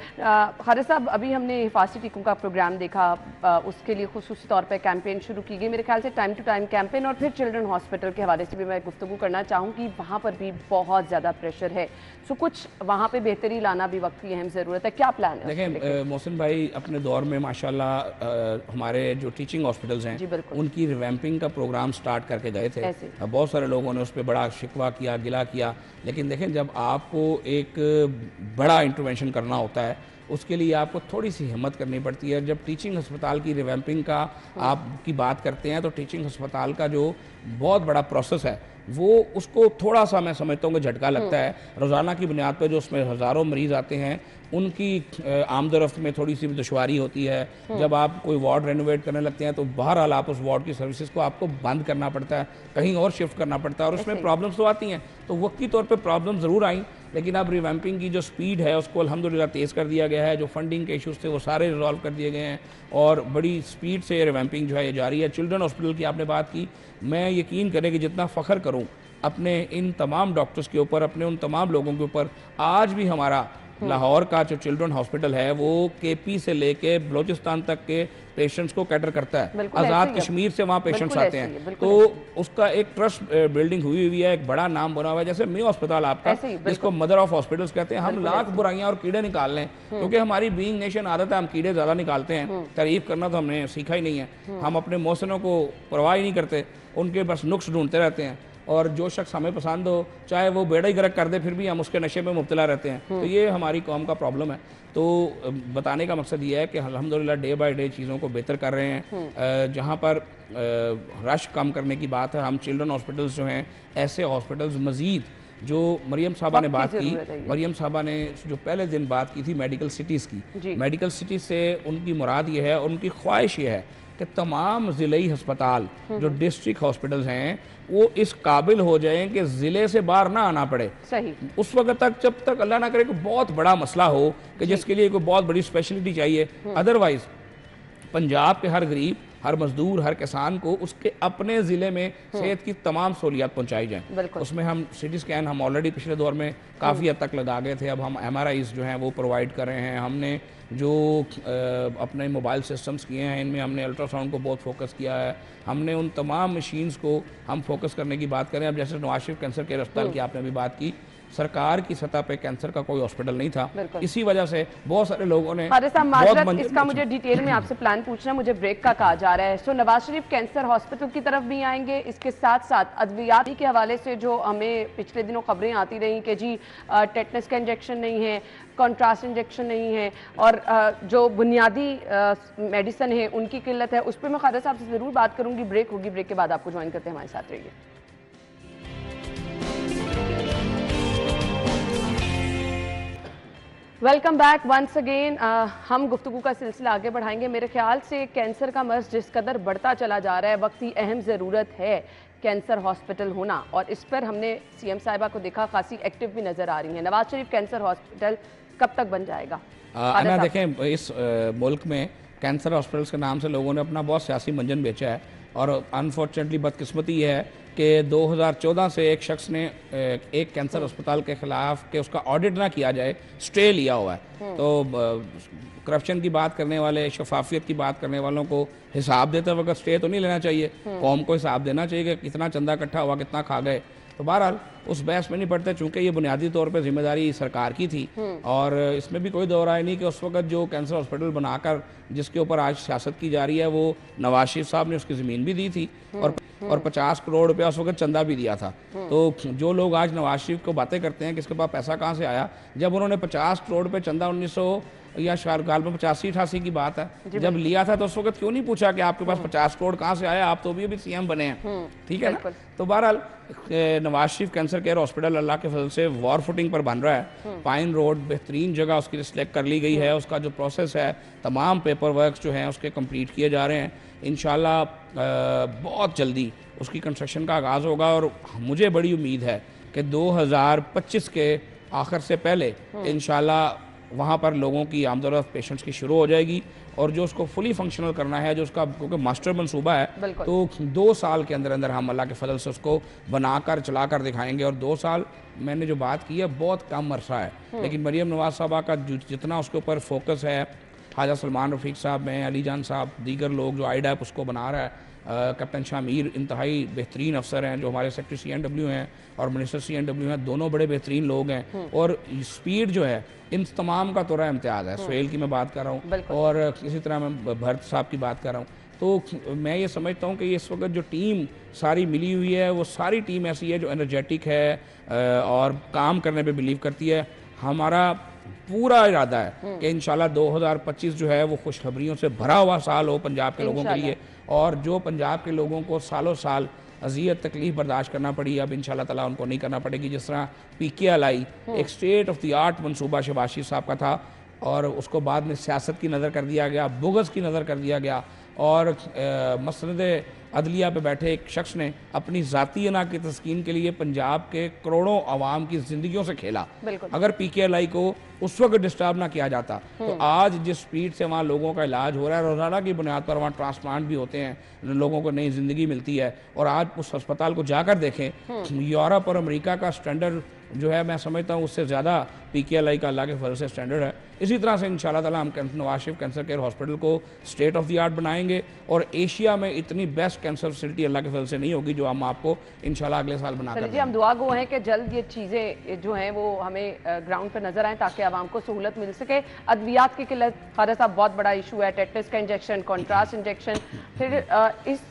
खालिद साहब, अभी हमने हिफाजती टीकों का प्रोग्राम देखा, उसके लिए खुसूसी तौर पे कैंपेन शुरू की गई। मेरे ख्याल से टाइम टू टाइम कैंपेन और फिर चिल्ड्रन हॉस्पिटल के हवाले से भी मैं गुफ्तगू करना चाहूँगी। वहाँ पर भी बहुत ज़्यादा प्रेशर है, सो कुछ वहाँ पे बेहतरी लाना भी वक्त की अहम ज़रूरत है। क्या प्लान है? देखें मोहसिन भाई, अपने दौर में माशाल्लाह हमारे जो टीचिंग हॉस्पिटल्स हैं उनकी रिवैम्पिंग का प्रोग्राम स्टार्ट करके गए थे। बहुत सारे लोगों ने उस पर बड़ा शिकवा किया, गिला किया। लेकिन देखें, जब आपको एक बड़ा इंटरवेंशन करना होता है उसके लिए आपको थोड़ी सी हिम्मत करनी पड़ती है। जब टीचिंग अस्पताल की रिवैम्पिंग का आपकी बात करते हैं तो टीचिंग अस्पताल का जो बहुत बड़ा प्रोसेस है वो उसको थोड़ा सा मैं समझता हूँ कि झटका लगता है। रोज़ाना की बुनियाद पर जो उसमें हज़ारों मरीज़ आते हैं उनकी आमदरफ्त में थोड़ी सी दुश्वारी होती है। जब आप कोई वार्ड रेनोवेट करने लगते हैं तो बहरहाल आप उस वार्ड की सर्विसेज को आपको बंद करना पड़ता है, कहीं और शिफ्ट करना पड़ता है और उसमें प्रॉब्लम्स तो आती हैं। तो वक्ती तौर पे प्रॉब्लम ज़रूर आई, लेकिन अब रिवैम्पिंग की जो स्पीड है उसको अल्हम्दुलिल्लाह तेज़ कर दिया गया है। जो फंडिंग के इशूज़ थे वो सारे रिजॉल्व कर दिए गए हैं और बड़ी स्पीड से रिवैम्पिंग जो है ये जारी है। चिल्ड्रन हॉस्पिटल की आपने बात की, मैं यकीन करें कि जितना फ़ख्र करूँ अपने इन तमाम डॉक्टर्स के ऊपर, अपने उन तमाम लोगों के ऊपर, आज भी हमारा लाहौर का जो चिल्ड्रन हॉस्पिटल है वो KP से लेके बलोचिस्तान तक के पेशेंट्स को कैटर करता है। आज़ाद कश्मीर से वहाँ पेशेंट्स आते हैं, तो उसका एक ट्रस्ट बिल्डिंग हुई है, एक बड़ा नाम बना हुआ है। जैसे मेयो अस्पताल आपका, जिसको मदर ऑफ हॉस्पिटल्स कहते हैं। हम लाख बुराइयां और कीड़े निकाल लें, क्योंकि हमारी बीइंग नेशन आदत है, हम कीड़े ज़्यादा निकालते हैं। तारीफ करना तो हमने सीखा ही नहीं है। हम अपने मौसनों को परवाह ही नहीं करते, उनके बस नुक्स ढूंढते रहते हैं। और जो शख्स हमें पसंद हो, चाहे वो बेड़ा ही गर्क कर दे, फिर भी हम उसके नशे में मुब्तला रहते हैं। तो ये हमारी कौम का प्रॉब्लम है। तो बताने का मकसद ये है कि अल्हम्दुलिल्लाह डे बाय डे चीज़ों को बेहतर कर रहे हैं। जहाँ पर रश कम करने की बात है, हम चिल्ड्रन हॉस्पिटल्स जो हैं, ऐसे हॉस्पिटल्स मज़ीद, जो मरियम साहबा ने बात की, मरियम साहबा ने जो पहले दिन बात की थी मेडिकल सिटीज़ की, मेडिकल सिटीज़ से उनकी मुराद ये है, उनकी ख्वाहिश ये है कि तमाम ज़िले अस्पताल जो डिस्ट्रिक्ट हॉस्पिटल्स हैं वो इस काबिल हो जाएं कि ज़िले से बाहर ना आना पड़े। सही। उस वक्त तक, जब तक अल्लाह ना करे कोई बहुत बड़ा मसला हो कि जिसके लिए कोई बहुत बड़ी स्पेशलिटी चाहिए। अदरवाइज पंजाब के हर गरीब, हर मजदूर, हर किसान को उसके अपने ज़िले में सेहत की तमाम सहूलियात पहुँचाई जाएँ। उसमें हम सिटी स्कैन हम ऑलरेडी पिछले दौर में काफ़ी हद तक लगा गए थे, अब हम MRIs जो हैं वो प्रोवाइड कर रहे हैं। हमने जो अपने मोबाइल सिस्टम्स किए हैं इनमें हमने अल्ट्रासाउंड को बहुत फोकस किया है। हमने उन तमाम मशीन्स को हम फोकस करने की बात करें। अब जैसे नवाज शरीफ कैंसर केयर अस्पताल की आपने भी बात की, सरकार की सतह पे कैंसर का कोई हॉस्पिटल नहीं था, इसी वजह से बहुत सारे लोगों ने इसका मुझे डिटेल में आपसे प्लान पूछना, मुझे ब्रेक का कहा जा रहा है। सो नवाज शरीफ कैंसर हॉस्पिटल की तरफ भी आएंगे, इसके साथ साथ अद्वियात के हवाले से जो हमें पिछले दिनों खबरें आती रही कि जी टेटनस का इंजेक्शन नहीं है, कॉन्ट्रास्ट इंजेक्शन नहीं है और जो बुनियादी मेडिसिन है उनकी किल्लत है, उस पर मैं खालिद साहब से ज़रूर बात करूंगी। ब्रेक होगी, ब्रेक के बाद आपको ज्वाइन करते हैं, हमारे साथ रहिए। Welcome back once again. हम गुफ्तगू का सिलसिला आगे बढ़ाएंगे। मेरे ख्याल से कैंसर का मर्ज जिस कदर बढ़ता चला जा रहा है, वक्त की अहम ज़रूरत है कैंसर हॉस्पिटल होना, और इस पर हमने सीएम साहिबा को देखा खासी एक्टिव भी नज़र आ रही हैं। नवाज शरीफ कैंसर हॉस्पिटल कब तक बन जाएगा? अना देखें, इस मुल्क में कैंसर हॉस्पिटल्स के नाम से लोगों ने अपना बहुत सियासी मंजन बेचा है, और अनफॉर्चुनेटली बदकिस्मती है कि 2014 से एक शख्स ने एक कैंसर अस्पताल के खिलाफ कि उसका ऑडिट ना किया जाए स्टे लिया हुआ है। तो करप्शन की बात करने वाले, शफाफियत की बात करने वालों को हिसाब देते वक्त स्टे तो नहीं लेना चाहिए, कौम को हिसाब देना चाहिए कि कितना चंदा इकट्ठा हुआ, कितना खा गए। तो बहरहाल उस बहस में नहीं पड़ते, चूंकि ये बुनियादी तौर पे जिम्मेदारी सरकार की थी, और इसमें भी कोई दो राय नहीं कि उस वक्त जो कैंसर हॉस्पिटल बनाकर जिसके ऊपर आज सियासत की जा रही है, वो नवाज शरीफ साहब ने उसकी ज़मीन भी दी थी और 50 करोड़ रुपया उस वक्त चंदा भी दिया था। तो जो लोग आज नवाज शरीफ को बातें करते हैं कि इसके पास पैसा कहाँ से आया, जब उन्होंने 50 करोड़ रुपये चंदा 1900 या शायद में 85-88 की बात है जब लिया था, तो उस वक्त क्यों नहीं पूछा कि आपके पास 50 करोड़ कहाँ से आया, आप तो अभी सीएम बने हैं, ठीक है ना। तो बहरहाल Nawaz Sharif cancer care hospital अल्लाह के फजल से वॉर फुटिंग पर बन रहा है। पाइन रोड बेहतरीन जगह उसकी लिए सिलेक्ट कर ली गई है, उसका जो प्रोसेस है, तमाम पेपर वर्क जो हैं उसके कंप्लीट किए जा रहे हैं। इंशाल्लाह बहुत जल्दी उसकी कंस्ट्रक्शन का आगाज़ होगा, और मुझे बड़ी उम्मीद है कि 2025 के आखिर से पहले इंशाल्लाह वहाँ पर लोगों की आमदोरफ्त पेशेंट्स की शुरू हो जाएगी, और जो उसको फुली फंक्शनल करना है, जो उसका क्योंकि मास्टर मनसूबा है, तो 2 साल के अंदर अंदर हम अल्लाह के फजल से उसको बनाकर चलाकर दिखाएंगे। और 2 साल मैंने जो बात की है बहुत कम अरसा है, लेकिन मरीम नवाज साहबा का जितना उसके ऊपर फोकस है, ख्वाजा सलमान रफ़ीक साहब में, अली जान साहब, दीगर लोग जो आईडैप उसको बना रहा है, कैप्टन शामीर इंतहाई बेहतरीन अफसर हैं, जो हमारे सेक्रेटरी CNW हैं और मिनिस्टर CNW हैं, दोनों बड़े बेहतरीन लोग हैं, और स्पीड जो है इन तमाम का तोरा इम्तियाज़ है। सुहेल की मैं बात कर रहा हूँ, और इसी तरह मैं भरत साहब की बात कर रहा हूँ। तो मैं ये समझता हूँ कि इस वक्त जो टीम सारी मिली हुई है, वो सारी टीम ऐसी है जो एनर्जेटिक है और काम करने पे बिलीव करती है। हमारा पूरा इरादा है कि इंशाल्लाह 2025 जो है वो खुशखबरियों से भरा हुआ साल हो पंजाब के लोगों के लिए, और जो पंजाब के लोगों को सालों साल अजियत तकलीफ बर्दाश्त करना पड़ी, अब इंशाल्लाह ताला उनको नहीं करना पड़ेगी। जिस तरह PKLI एक स्टेट ऑफ द आर्ट मनसूबा शहबाज शरीफ साहब का था, और उसको बाद में सियासत की नज़र कर दिया गया, बुग़्ज़ की नज़र कर दिया गया, और मसनद अदलिया पे बैठे एक शख्स ने अपनी ज़ाती अना की तस्कीन के लिए पंजाब के करोड़ों आवाम की ज़िंदगियों से खेला। अगर PKLI को उस वक्त डिस्टर्ब ना किया जाता, तो आज जिस स्पीड से वहाँ लोगों का इलाज हो रहा है, रोज़ाना की बुनियाद पर वहाँ ट्रांसप्लांट भी होते हैं, लोगों को नई ज़िंदगी मिलती है, और आज उस अस्पताल को जाकर देखें, यूरोप और अमेरिका का स्टैंडर्ड जो है, मैं समझता हूँ उससे ज़्यादा PKLI का अल्लाह के फजल से स्टैंडर्ड है। इसी तरह से इंशाल्लाह ताला हम Nawaz Sharif cancer care hospital को स्टेट ऑफ द आर्ट बनाएंगे, और एशिया में इतनी बेस्ट कैंसर फैसिलिटी अल्लाह के फजल से नहीं होगी जो हम आपको इंशाल्लाह अगले साल बना कर। हम दुआ गो हैं कि जल्द ये चीज़ें जो हैं वो हमें ग्राउंड पर नजर आएँ, ताकि आवाम को सहूलत मिल सके। अद्वियात की किल्लत ख्वाजा साहब बहुत बड़ा इशू है, टेटनस का इंजेक्शन, कॉन्ट्रास्ट इंजेक्शन, फिर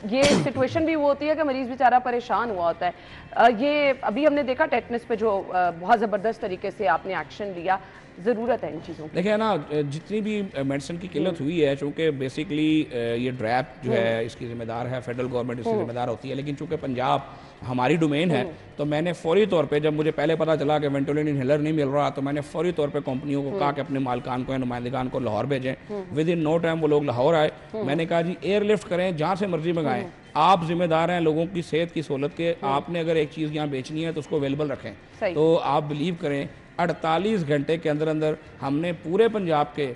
ये सिचुएशन भी वो होती है कि मरीज़ बेचारा परेशान हुआ होता है। ये अभी हमने देखा टेटनस पे जो बहुत ज़बरदस्त तरीके से आपने एक्शन लिया, ज़रूरत है इन चीज़ों की। देखिए ना, जितनी भी मेडिसिन की किल्लत हुई है, चूँकि बेसिकली ये ड्रैप जो है इसकी ज़िम्मेदार है फेडरल गवर्नमेंट, इसकी ज़िम्मेदार होती है, लेकिन चूँकि पंजाब हमारी डोमेन है, तो मैंने फौरी तौर पे, जब मुझे पहले पता चला कि वेंटोलिन इनहेलर नहीं मिल रहा, तो मैंने फौरी तौर पे कंपनियों को कहा कि अपने मालकान को या नुमाइंदगान को लाहौर भेजें। विद इन नो टाइम वो लोग लाहौर आए। मैंने कहा जी एयरलिफ्ट करें, जहाँ से मर्जी मंगाएं, आप जिम्मेदार हैं लोगों की सेहत की सहूलत के। आपने अगर एक चीज़ यहाँ बेचनी है तो उसको अवेलेबल रखें। तो आप बिलीव करें 48 घंटे के अंदर अंदर हमने पूरे पंजाब के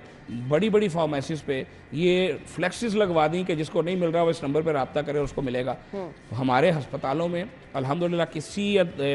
बड़ी बड़ी फार्मेसीज पे ये फ्लेक्सिस लगवा दी कि जिसको नहीं मिल रहा वो इस नंबर पर रब्ता करे, उसको मिलेगा। हमारे अस्पतालों में अल्हम्दुलिल्लाह किसी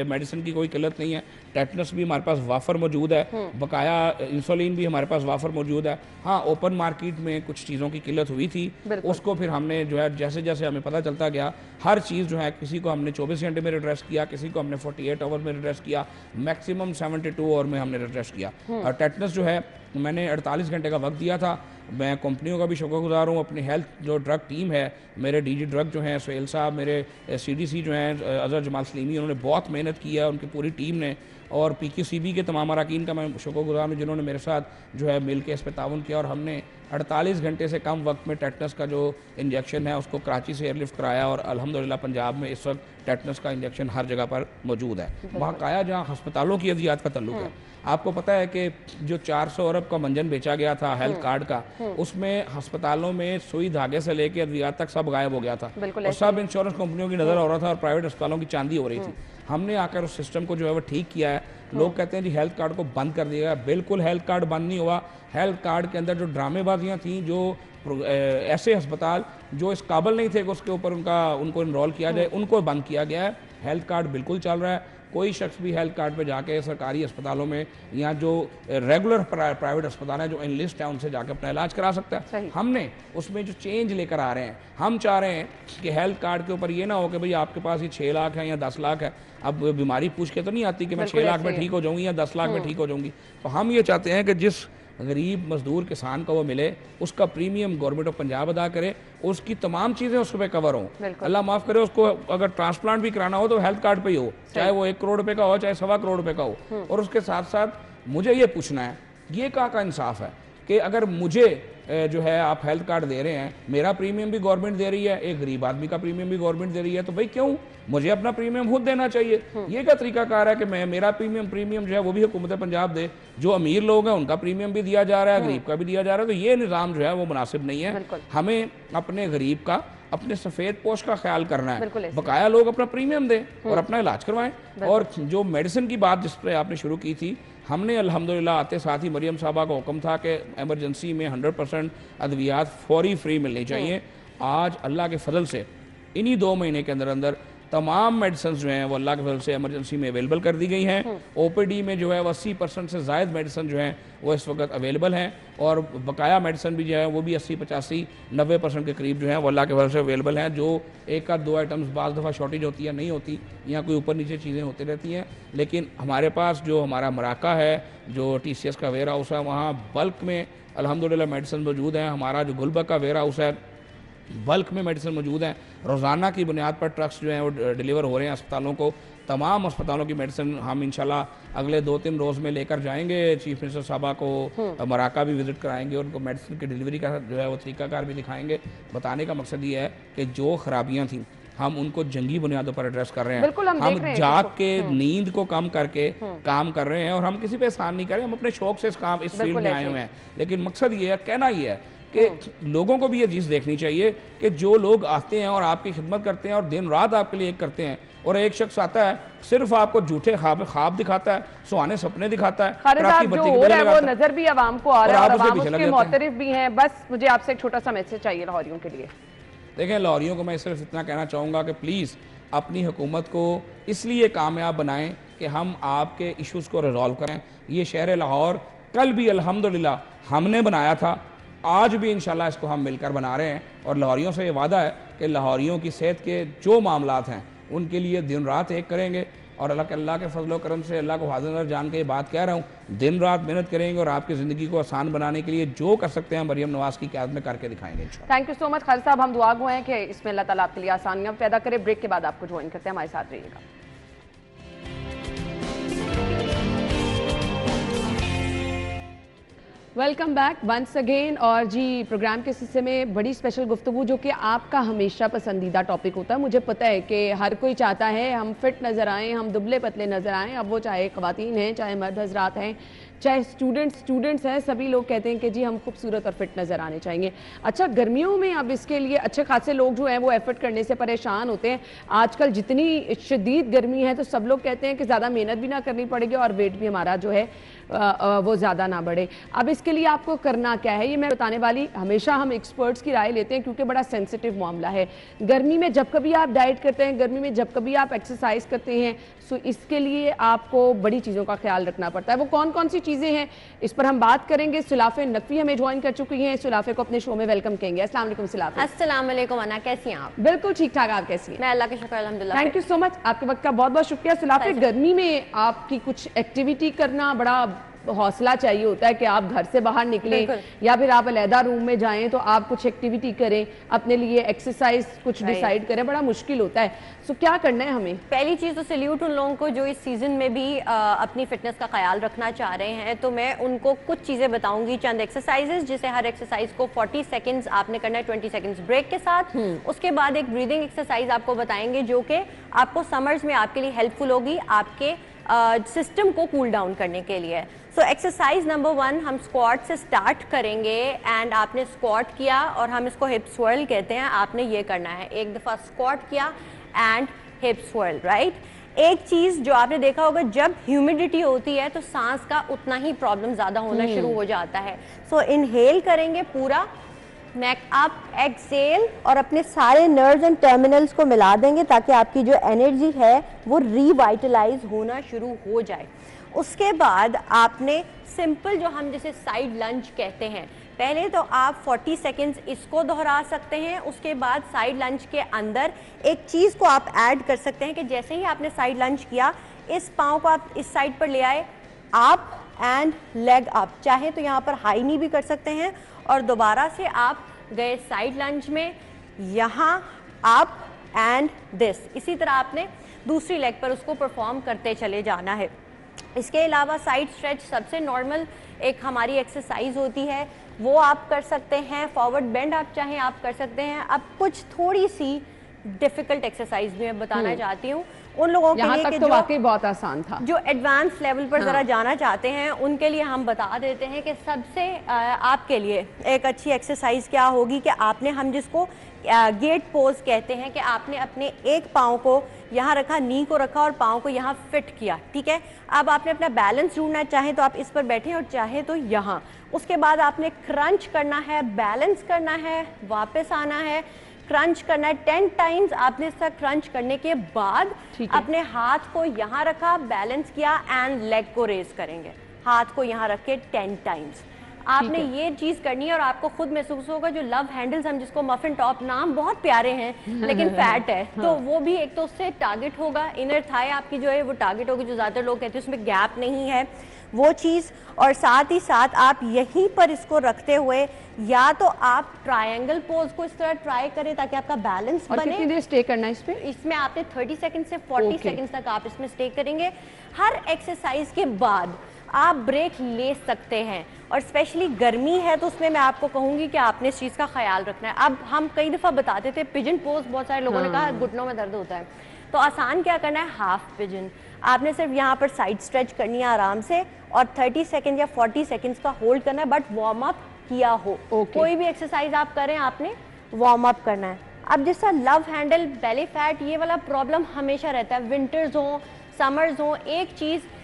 मेडिसिन की कोई किल्लत नहीं है। टेटनस भी हमारे पास वाफर मौजूद है, बकाया इंसुलिन भी हमारे पास वाफर मौजूद है। हाँ, ओपन मार्केट में कुछ चीज़ों की किल्लत हुई थी, उसको फिर हमने जो है जैसे जैसे हमें पता चलता गया, हर चीज़ जो है, किसी को हमने 24 घंटे में रिड्रेस किया, किसी को हमने 48 आवर में रिड्रेस किया, मैक्सिमम 72 आवर में हमने रिड्रेस किया। और टेटनस जो है मैंने 48 घंटे का वक्त दिया था। मैं कंपनियों का भी शुक्रगुजार हूँ, अपनी हेल्थ जो ड्रग टीम है, मेरे DG ड्रग जो हैं सुहेल साहब, मेरे CDC जो हैं अजहर जमाल सलीमी, उन्होंने बहुत मेहनत की है, उनकी पूरी टीम ने। और PQCB के तमाम अरकान का मैं शुक्रगुजार हूँ जिन्होंने मेरे साथ जो है मिल के इस पर ताउन किया और हमने 48 घंटे से कम वक्त में टेटनस का जो इंजेक्शन है उसको कराची से एयरलिफ्ट कराया और अल्हम्दुलिल्लाह पंजाब में इस वक्त टेटनस का इंजेक्शन हर जगह पर मौजूद है। बाकाया जहाँ अस्पतालों की अद्वियात का तल्लुक है, आपको पता है कि जो 400 अरब का मंजन बेचा गया था हेल्थ कार्ड का, उसमें अस्पतालों में सुई धागे से लेके अद्वियात तक सब गायब हो गया था और सब इंश्योरेंस कंपनियों की नज़र हो रहा था और प्राइवेट अस्पतालों की चांदी हो रही थी। हमने आकर उस सिस्टम को जो है वो ठीक किया है। लोग कहते हैं जी हेल्थ कार्ड को बंद कर दिया गया, बिल्कुल हेल्थ कार्ड बंद नहीं हुआ। हेल्थ कार्ड के अंदर जो ड्रामेबाजियाँ थी, जो ऐसे अस्पताल जो इस काबिल नहीं थे कि उसके ऊपर उनको इनरोल किया जाए, उनको बंद किया गया है। हेल्थ कार्ड बिल्कुल चल रहा है। कोई शख्स भी हेल्थ कार्ड पे जाके सरकारी अस्पतालों में या जो रेगुलर प्राइवेट अस्पताल है जो एनलिस्ट है उनसे जाके अपना इलाज करा सकता है। हमने उसमें जो चेंज लेकर आ रहे हैं, हम चाह रहे हैं कि हेल्थ कार्ड के ऊपर ये ना हो कि भाई आपके पास ये 6 लाख है या 10 लाख है। अब बीमारी पूछ के तो नहीं आती कि मैं 6 लाख में ठीक हो जाऊंगी या 10 लाख में ठीक हो जाऊंगी। तो हम ये चाहते हैं कि जिस गरीब मजदूर किसान को वो मिले, उसका प्रीमियम गवर्नमेंट ऑफ पंजाब अदा करे, उसकी तमाम चीज़ें उस पर कवर हों। अल्लाह माफ़ करे, उसको अगर ट्रांसप्लांट भी कराना हो तो हेल्थ कार्ड पे ही हो, चाहे वो 1 करोड़ रुपए का हो चाहे 1.25 करोड़ रुपए का हो। और उसके साथ साथ मुझे ये पूछना है, ये कहाँ का इंसाफ है कि अगर मुझे जो है आप हेल्थ कार्ड दे रहे हैं, मेरा प्रीमियम भी गवर्नमेंट दे रही है, एक गरीब आदमी का प्रीमियम भी गवर्नमेंट दे रही है, तो भाई क्यों मुझे अपना प्रीमियम खुद देना चाहिए? ये क्या तरीकाकार है कि मेरा प्रीमियम जो है वो भी हुकूमत पंजाब दे, जो अमीर लोग हैं उनका प्रीमियम भी दिया जा रहा है, गरीब का भी दिया जा रहा है। तो ये निज़ाम जो है वो मुनासिब नहीं है। हमें अपने गरीब का, अपने सफ़ेद पोश का ख्याल करना है, बकाया लोग अपना प्रीमियम दें और अपना इलाज करवाएं। और जो मेडिसिन की बात जिस पर आपने शुरू की थी, हमने अल्हम्दुलिल्लाह आते साथ ही मरियम साहबा का हुक्म था कि एमरजेंसी में 100% अद्वियात फौरी फ्री मिलनी चाहिए। आज अल्लाह के फजल से इन्हीं 2 महीने के अंदर अंदर तमाम मेडिसिन जो हैं वो अल्लाह के फजल से एमरजेंसी में अवेलेबल कर दी गई हैं। OPD में जो है वो 80% से ज़ायद मेडिसिन जो हैं वो इस वक्त अवेलेबल हैं और बकाया मेडिसिन भी जो है वो भी 80-85-90% के करीब जो है वो अल्लाह के फजल से अवेलेबल हैं। जो 1 या 2 आइटम्स बाज़ दफ़ा शॉर्टेज होती है, नहीं होती, या कोई ऊपर नीचे चीज़ें होती रहती हैं, लेकिन हमारे पास जो हमारा मराका है, जो TCS का वेयर हाउस है, वहाँ बल्क में अल्हम्दुलिल्लाह मेडिसिन मौजूद हैं। हमारा जो गुलबर्ग का वेयर हाउस है, बल्क में मेडिसिन मौजूद हैं। रोज़ाना की बुनियाद पर ट्रक्स जो हैं वो डिलीवर हो रहे हैं अस्पतालों को। तमाम अस्पतालों की मेडिसिन हम इंशाल्लाह अगले 2-3 रोज़ में लेकर जाएंगे। चीफ मिनिस्टर साहबा को मराका भी विज़िट कराएंगे, उनको मेडिसिन की डिलीवरी का जो है वो तरीकाकार भी दिखाएंगे। बताने का मकसद ये है कि जो खराबियाँ थी हम उनको जंगी बुनियादों पर एड्रेस कर रहे हैं। हम जाग के नींद को कम करके काम कर रहे हैं और हम किसी पे एहसान नहीं कर रहे। हम अपने शौक से इस फील्ड में आए हुए हैं, लेकिन मकसद ये है, कहना ये है कि लोगों को भी ये चीज़ देखनी चाहिए कि जो लोग आते हैं और आपकी खिदमत करते हैं और दिन रात आपके लिए करते हैं, और एक शख्स आता है सिर्फ आपको झूठे ख्वाब दिखाता है, सुहाने सपने दिखाता है, जो हो रहा है वो नजर भी आवाम को आ रहा है और आवाम उसके मोतरिफ भी हैं। बस मुझे आपसे एक छोटा सा मैसेज चाहिए लाहौरियों के लिए। देखें, लाहौरियों को मैं सिर्फ इतना कहना चाहूँगा कि प्लीज़ अपनी हुकूमत को इसलिए कामयाब बनाएं कि हम आपके इश्यूज़ को रिजॉल्व करें। ये शहर लाहौर कल भी अल्हम्दुलिल्लाह हमने बनाया था, आज भी इंशाल्लाह इसको हम मिलकर बना रहे हैं। और लाहौरियों से ये वादा है कि लाहौरियों की सेहत के जो मामलात हैं उनके लिए दिन रात एक करेंगे। और अल्लाह के फजल करम से, अल्लाह को हाजिर जान के ये बात कह रहा हूँ, दिन रात मेहनत करेंगे और आपकी ज़िंदगी को आसान बनाने के लिए जो कर सकते हैं मरियम नवाज़ की क़यादत में करके दिखाएंगे इंशाल्लाह। Thank you so much Khalid साहब। हम दुआ गो हैं कि इसमें अल्लाह ताला आपके लिए आसानियाँ पैदा करे। ब्रेक के बाद आपको ज्वाइन करते हैं, हमारे साथ रहिएगा। Welcome back once again. और जी, प्रोग्राम के हिस्से में बड़ी स्पेशल गुफ्तगू, जो कि आपका हमेशा पसंदीदा टॉपिक होता है। मुझे पता है कि हर कोई चाहता है हम फिट नज़र आएँ, हम दुबले पतले नज़र आएँ, अब वो चाहे ख़वातीन हैं, चाहे मर्द हजरात हैं, चाहे स्टूडेंट्स हैं, सभी लोग कहते हैं कि जी हम खूबसूरत और फिट नज़र आने चाहिए। अच्छा, गर्मियों में अब इसके लिए अच्छे खासे लोग जो हैं वो एफर्ट करने से परेशान होते हैं। आजकल जितनी शदीद गर्मी है तो सब लोग कहते हैं कि ज़्यादा मेहनत भी ना करनी पड़ेगी और वेट भी हमारा जो है वो ज़्यादा ना बढ़े। अब इसके लिए आपको करना क्या है, ये मैं बताने वाली। हमेशा हम एक्सपर्ट्स की राय लेते हैं क्योंकि बड़ा सेंसिटिव मामला है। गर्मी में जब कभी आप डाइट करते हैं, गर्मी में जब कभी आप एक्सरसाइज करते हैं, सो इसके लिए आपको बड़ी चीज़ों का ख्याल रखना पड़ता है। वो कौन कौन सी चीज़ें हैं, इस पर हम बात करेंगे। सुलाफे नकवी हमें ज्वाइन कर चुकी हैं। सुलाफे को अपने शो में वेलकम कहेंगे। अस्सलाम वालेकुम सुलाफे। अस्सलाम वालेकुम अना, कैसी हैं आप? बिल्कुल ठीक ठाक, आप कैसी हैं? मैं अल्लाह के शुक्र अल्हम्दुलिल्लाह। थैंक यू सो मच, आपके वक्त का बहुत बहुत शुक्रिया। सुलाफे, गर्मी में आपकी कुछ एक्टिविटी करना बड़ा हौसला चाहिए होता है कि आप घर से बाहर निकलें या फिर आप अलहदा रूम में जाएं तो आप कुछ एक्टिविटी करें, अपने लिए एक्सरसाइज कुछ डिसाइड करें, बड़ा मुश्किल होता है। सो क्या करना है हमें? पहली चीज़ तो सैल्यूट उन लोगों को जो इस सीज़न में भी अपनी फिटनेस का ख्याल रखना चाह रहे हैं। तो मैं उनको कुछ चीज़ें बताऊंगी, चंद एक्सरसाइजेज, जिसे हर एक्सरसाइज को 40 सेकंड्स आपने करना है 20 सेकंड्स ब्रेक के साथ। उसके बाद एक ब्रीदिंग एक्सरसाइज आपको बताएंगे जो कि आपको समर्स में आपके लिए हेल्पफुल होगी, आपके सिस्टम को कूल डाउन करने के लिए। सो एक्सरसाइज नंबर 1 हम स्क्वाट से स्टार्ट करेंगे। एंड आपने स्क्वाट किया और हम इसको हिप स्वर्ल कहते हैं, आपने ये करना है, एक दफ़ा स्क्वाट किया एंड हिप स्वर्ल, राइट। एक चीज़ जो आपने देखा होगा, जब ह्यूमिडिटी होती है तो सांस का उतना ही प्रॉब्लम ज़्यादा होना शुरू हो जाता है। सो इनहेल करेंगे पूरा, नेक अप, एक्सेल, और अपने सारे नर्व्स एंड टर्मिनल्स को मिला देंगे ताकि आपकी जो एनर्जी है वो रिवाइटलाइज होना शुरू हो जाए। उसके बाद आपने सिंपल जो हम जिसे साइड लंज कहते हैं, पहले तो आप 40 सेकंड्स इसको दोहरा सकते हैं। उसके बाद साइड लंज के अंदर एक चीज़ को आप ऐड कर सकते हैं कि जैसे ही आपने साइड लंज किया, इस पाँव को आप इस साइड पर ले आए, अप एंड लेग अप, चाहे तो यहाँ पर हाई नी भी कर सकते हैं, और दोबारा से आप गए साइड लंज में, यहाँ अप एंड दिस। इसी तरह आपने दूसरी लेग पर उसको परफॉर्म करते चले जाना है। इसके अलावा साइड स्ट्रेच सबसे नॉर्मल एक हमारी एक्सरसाइज होती है, वो आप कर सकते हैं। फॉरवर्ड बेंड आप चाहें आप कर सकते हैं। अब कुछ थोड़ी सी डिफिकल्ट एक्सरसाइज भी मैं बताना चाहती हूँ उन लोगों के लिए कि तो वाकई बहुत आसान था, जो एडवांस लेवल पर जरा जाना चाहते हैं, उनके लिए हम बता देते हैं कि सबसे आपके लिए एक अच्छी एक्सरसाइज क्या होगी कि आपने, हम जिसको गेट पोज कहते हैं, कि आपने अपने एक पाँव को यहाँ रखा, नी को रखा और पाँव को यहाँ फिट किया, ठीक है। अब आपने अपना बैलेंस ढूंढना, चाहे तो आप इस पर बैठें और चाहे तो यहाँ। उसके बाद आपने क्रंच करना है, बैलेंस करना है, वापस आना है, क्रंच करना है 10 टाइम्स। आपने इसका क्रंच करने के बाद अपने हाथ को यहाँ रखा, बैलेंस किया एंड लेग को रेज करेंगे, हाथ को यहाँ रख के 10 टाइम्स। आपने ये चीज करनी है और आपको खुद महसूस होगा जो लव हैंडल्स, हम जिसको मफिन टॉप, नाम बहुत प्यारे हैं लेकिन फैट है, तो वो भी एक तो उससे टारगेट होगा, इनर थाई आपकी जो है वो टारगेट होगी, जो ज्यादातर लोग कहते हैं उसमें गैप नहीं है, वो चीज़। और साथ ही साथ आप यहीं पर इसको रखते हुए या तो आप ट्रायंगल पोज को इस तरह ट्राई करें ताकि आपका बैलेंस बने। कितनी देर स्टे करना है इस पे? इसमें आपने 30 सेकंड से 40 सेकंड तक आप इसमें स्टे करेंगे। हर एक्सरसाइज के बाद आप ब्रेक ले सकते हैं, और स्पेशली गर्मी है तो उसमें मैं आपको कहूंगी कि आपने इस चीज़ का ख्याल रखना है। अब हम कई दफ़ा बताते थे पिजन पोज, बहुत सारे लोगों ने कहा घुटनों में दर्द होता है, तो आसान क्या करना है, हाफ पिजन। आपने सिर्फ यहाँ पर साइड स्ट्रेच करनी है आराम से, और 30 सेकंड या 40 सेकंड्स का होल्ड करना है, बट वार्म अप किया हो। कोई भी एक्सरसाइज आप करें, आपने वार्म अप करना है। अब जैसा लव हैंडल, बेली फैट, ये वाला प्रॉब्लम हमेशा रहता है, विंटर्स हो, समर्स हो। एक चीज़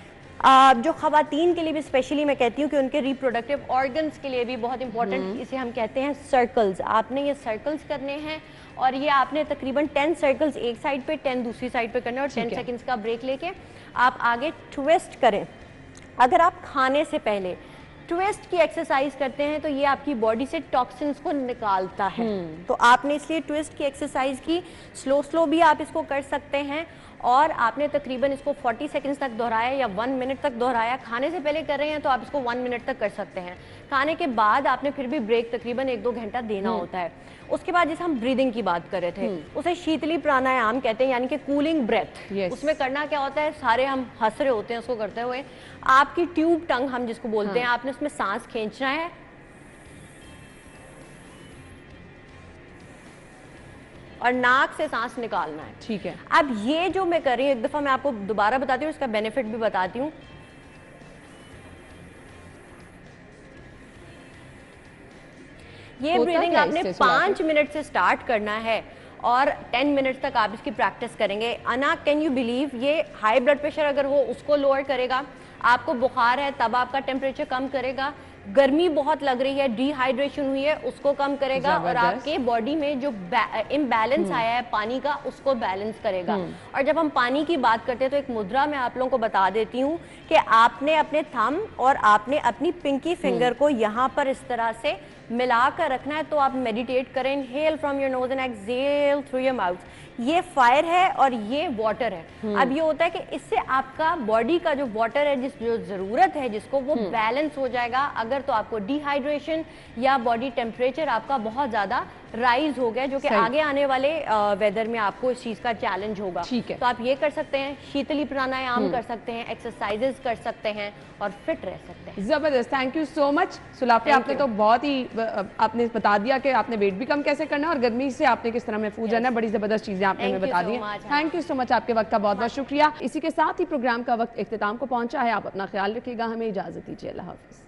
जो ख़वातीन के लिए भी स्पेशली मैं कहती हूँ कि उनके रिप्रोडक्टिव ऑर्गन्स के लिए भी बहुत इंपॉर्टेंट, इसे हम कहते हैं सर्कल्स। आपने ये सर्कल्स करने हैं, और ये आपने तकरीबन 10 सर्कल्स एक साइड पे, 10 दूसरी साइड पे करने, और 10 सेकंड्स का ब्रेक लेके आप आगे ट्विस्ट करें। अगर आप खाने से पहले ट्विस्ट की एक्सरसाइज करते हैं तो ये आपकी बॉडी से टॉक्सिन्स को निकालता है, तो आपने इसलिए ट्विस्ट की एक्सरसाइज की। स्लो भी आप इसको कर सकते हैं, और आपने तकरीबन इसको 40 सेकंड्स तक दोहराया या 1 मिनट तक दोहराया। खाने से पहले कर रहे हैं तो आप इसको 1 मिनट तक कर सकते हैं। खाने के बाद आपने फिर भी ब्रेक तकरीबन 1-2 घंटा देना होता है। उसके बाद जैसे हम ब्रीदिंग की बात कर रहे थे, उसे शीतली प्राणायाम कहते हैं, यानी कि कूलिंग ब्रेथ। उसमें करना क्या होता है, सारे हम हंस रहे होते हैं उसको करते हुए, आपकी ट्यूब टंग हम जिसको बोलते हैं, आपने उसमें सांस खींचना है, और नाक से सांस निकालना है, ठीक है। अब ये जो मैं कर रही हूँ, एक दफा मैं आपको दोबारा बताती हूँ, इसका बेनिफिट भी बताती हूँ। ये ब्रीदिंग आपने 5 मिनट से स्टार्ट करना है और 10 मिनट तक आप इसकी प्रैक्टिस करेंगे। अना, कैन यू बिलीव, ये हाई ब्लड प्रेशर अगर हो उसको लोअर करेगा, आपको बुखार है तब आपका टेम्परेचर कम करेगा, गर्मी बहुत लग रही है, डिहाइड्रेशन हुई है, उसको कम करेगा, और आपके बॉडी में जो इम्बैलेंस आया है पानी का उसको बैलेंस करेगा। और जब हम पानी की बात करते हैं तो एक मुद्रा मैं आप लोगों को बता देती हूँ कि आपने अपने थंब और आपने अपनी पिंकी फिंगर को यहाँ पर इस तरह से मिला कर रखना है तो आप मेडिटेट करें, inhale from your nose and exhale through your mouth. ये फायर है और ये वाटर है। अब ये होता है कि इससे आपका बॉडी का जो वाटर है, जो जरूरत है जिसको, वो बैलेंस हो जाएगा। अगर तो आपको डिहाइड्रेशन या बॉडी टेम्परेचर आपका बहुत ज्यादा राइज हो गया, जो कि आगे आने वाले वेदर में आपको इस चीज का चैलेंज होगा, ठीक है। तो आप ये कर सकते हैं, शीतली प्राणायाम कर सकते हैं, एक्सरसाइजेस कर सकते हैं और फिट रह सकते हैं। जबरदस्त, thank you so much Sulafe, आपने तो बहुत ही आपने बता दिया कि आपने वेट भी कम कैसे करना है और गर्मी से आपने किस तरह महफूज रहना है। बड़ी जबरदस्त चीजें आपने हमें बता दी। थैंक यू सो मच, आपके वक्त का बहुत बहुत शुक्रिया। इसी के साथ ही प्रोग्राम का वक्त इख्तिताम को पहुंचा है। आप अपना ख्याल रखिएगा, हमें इजाजत दीजिए, अल्लाह हाफिज।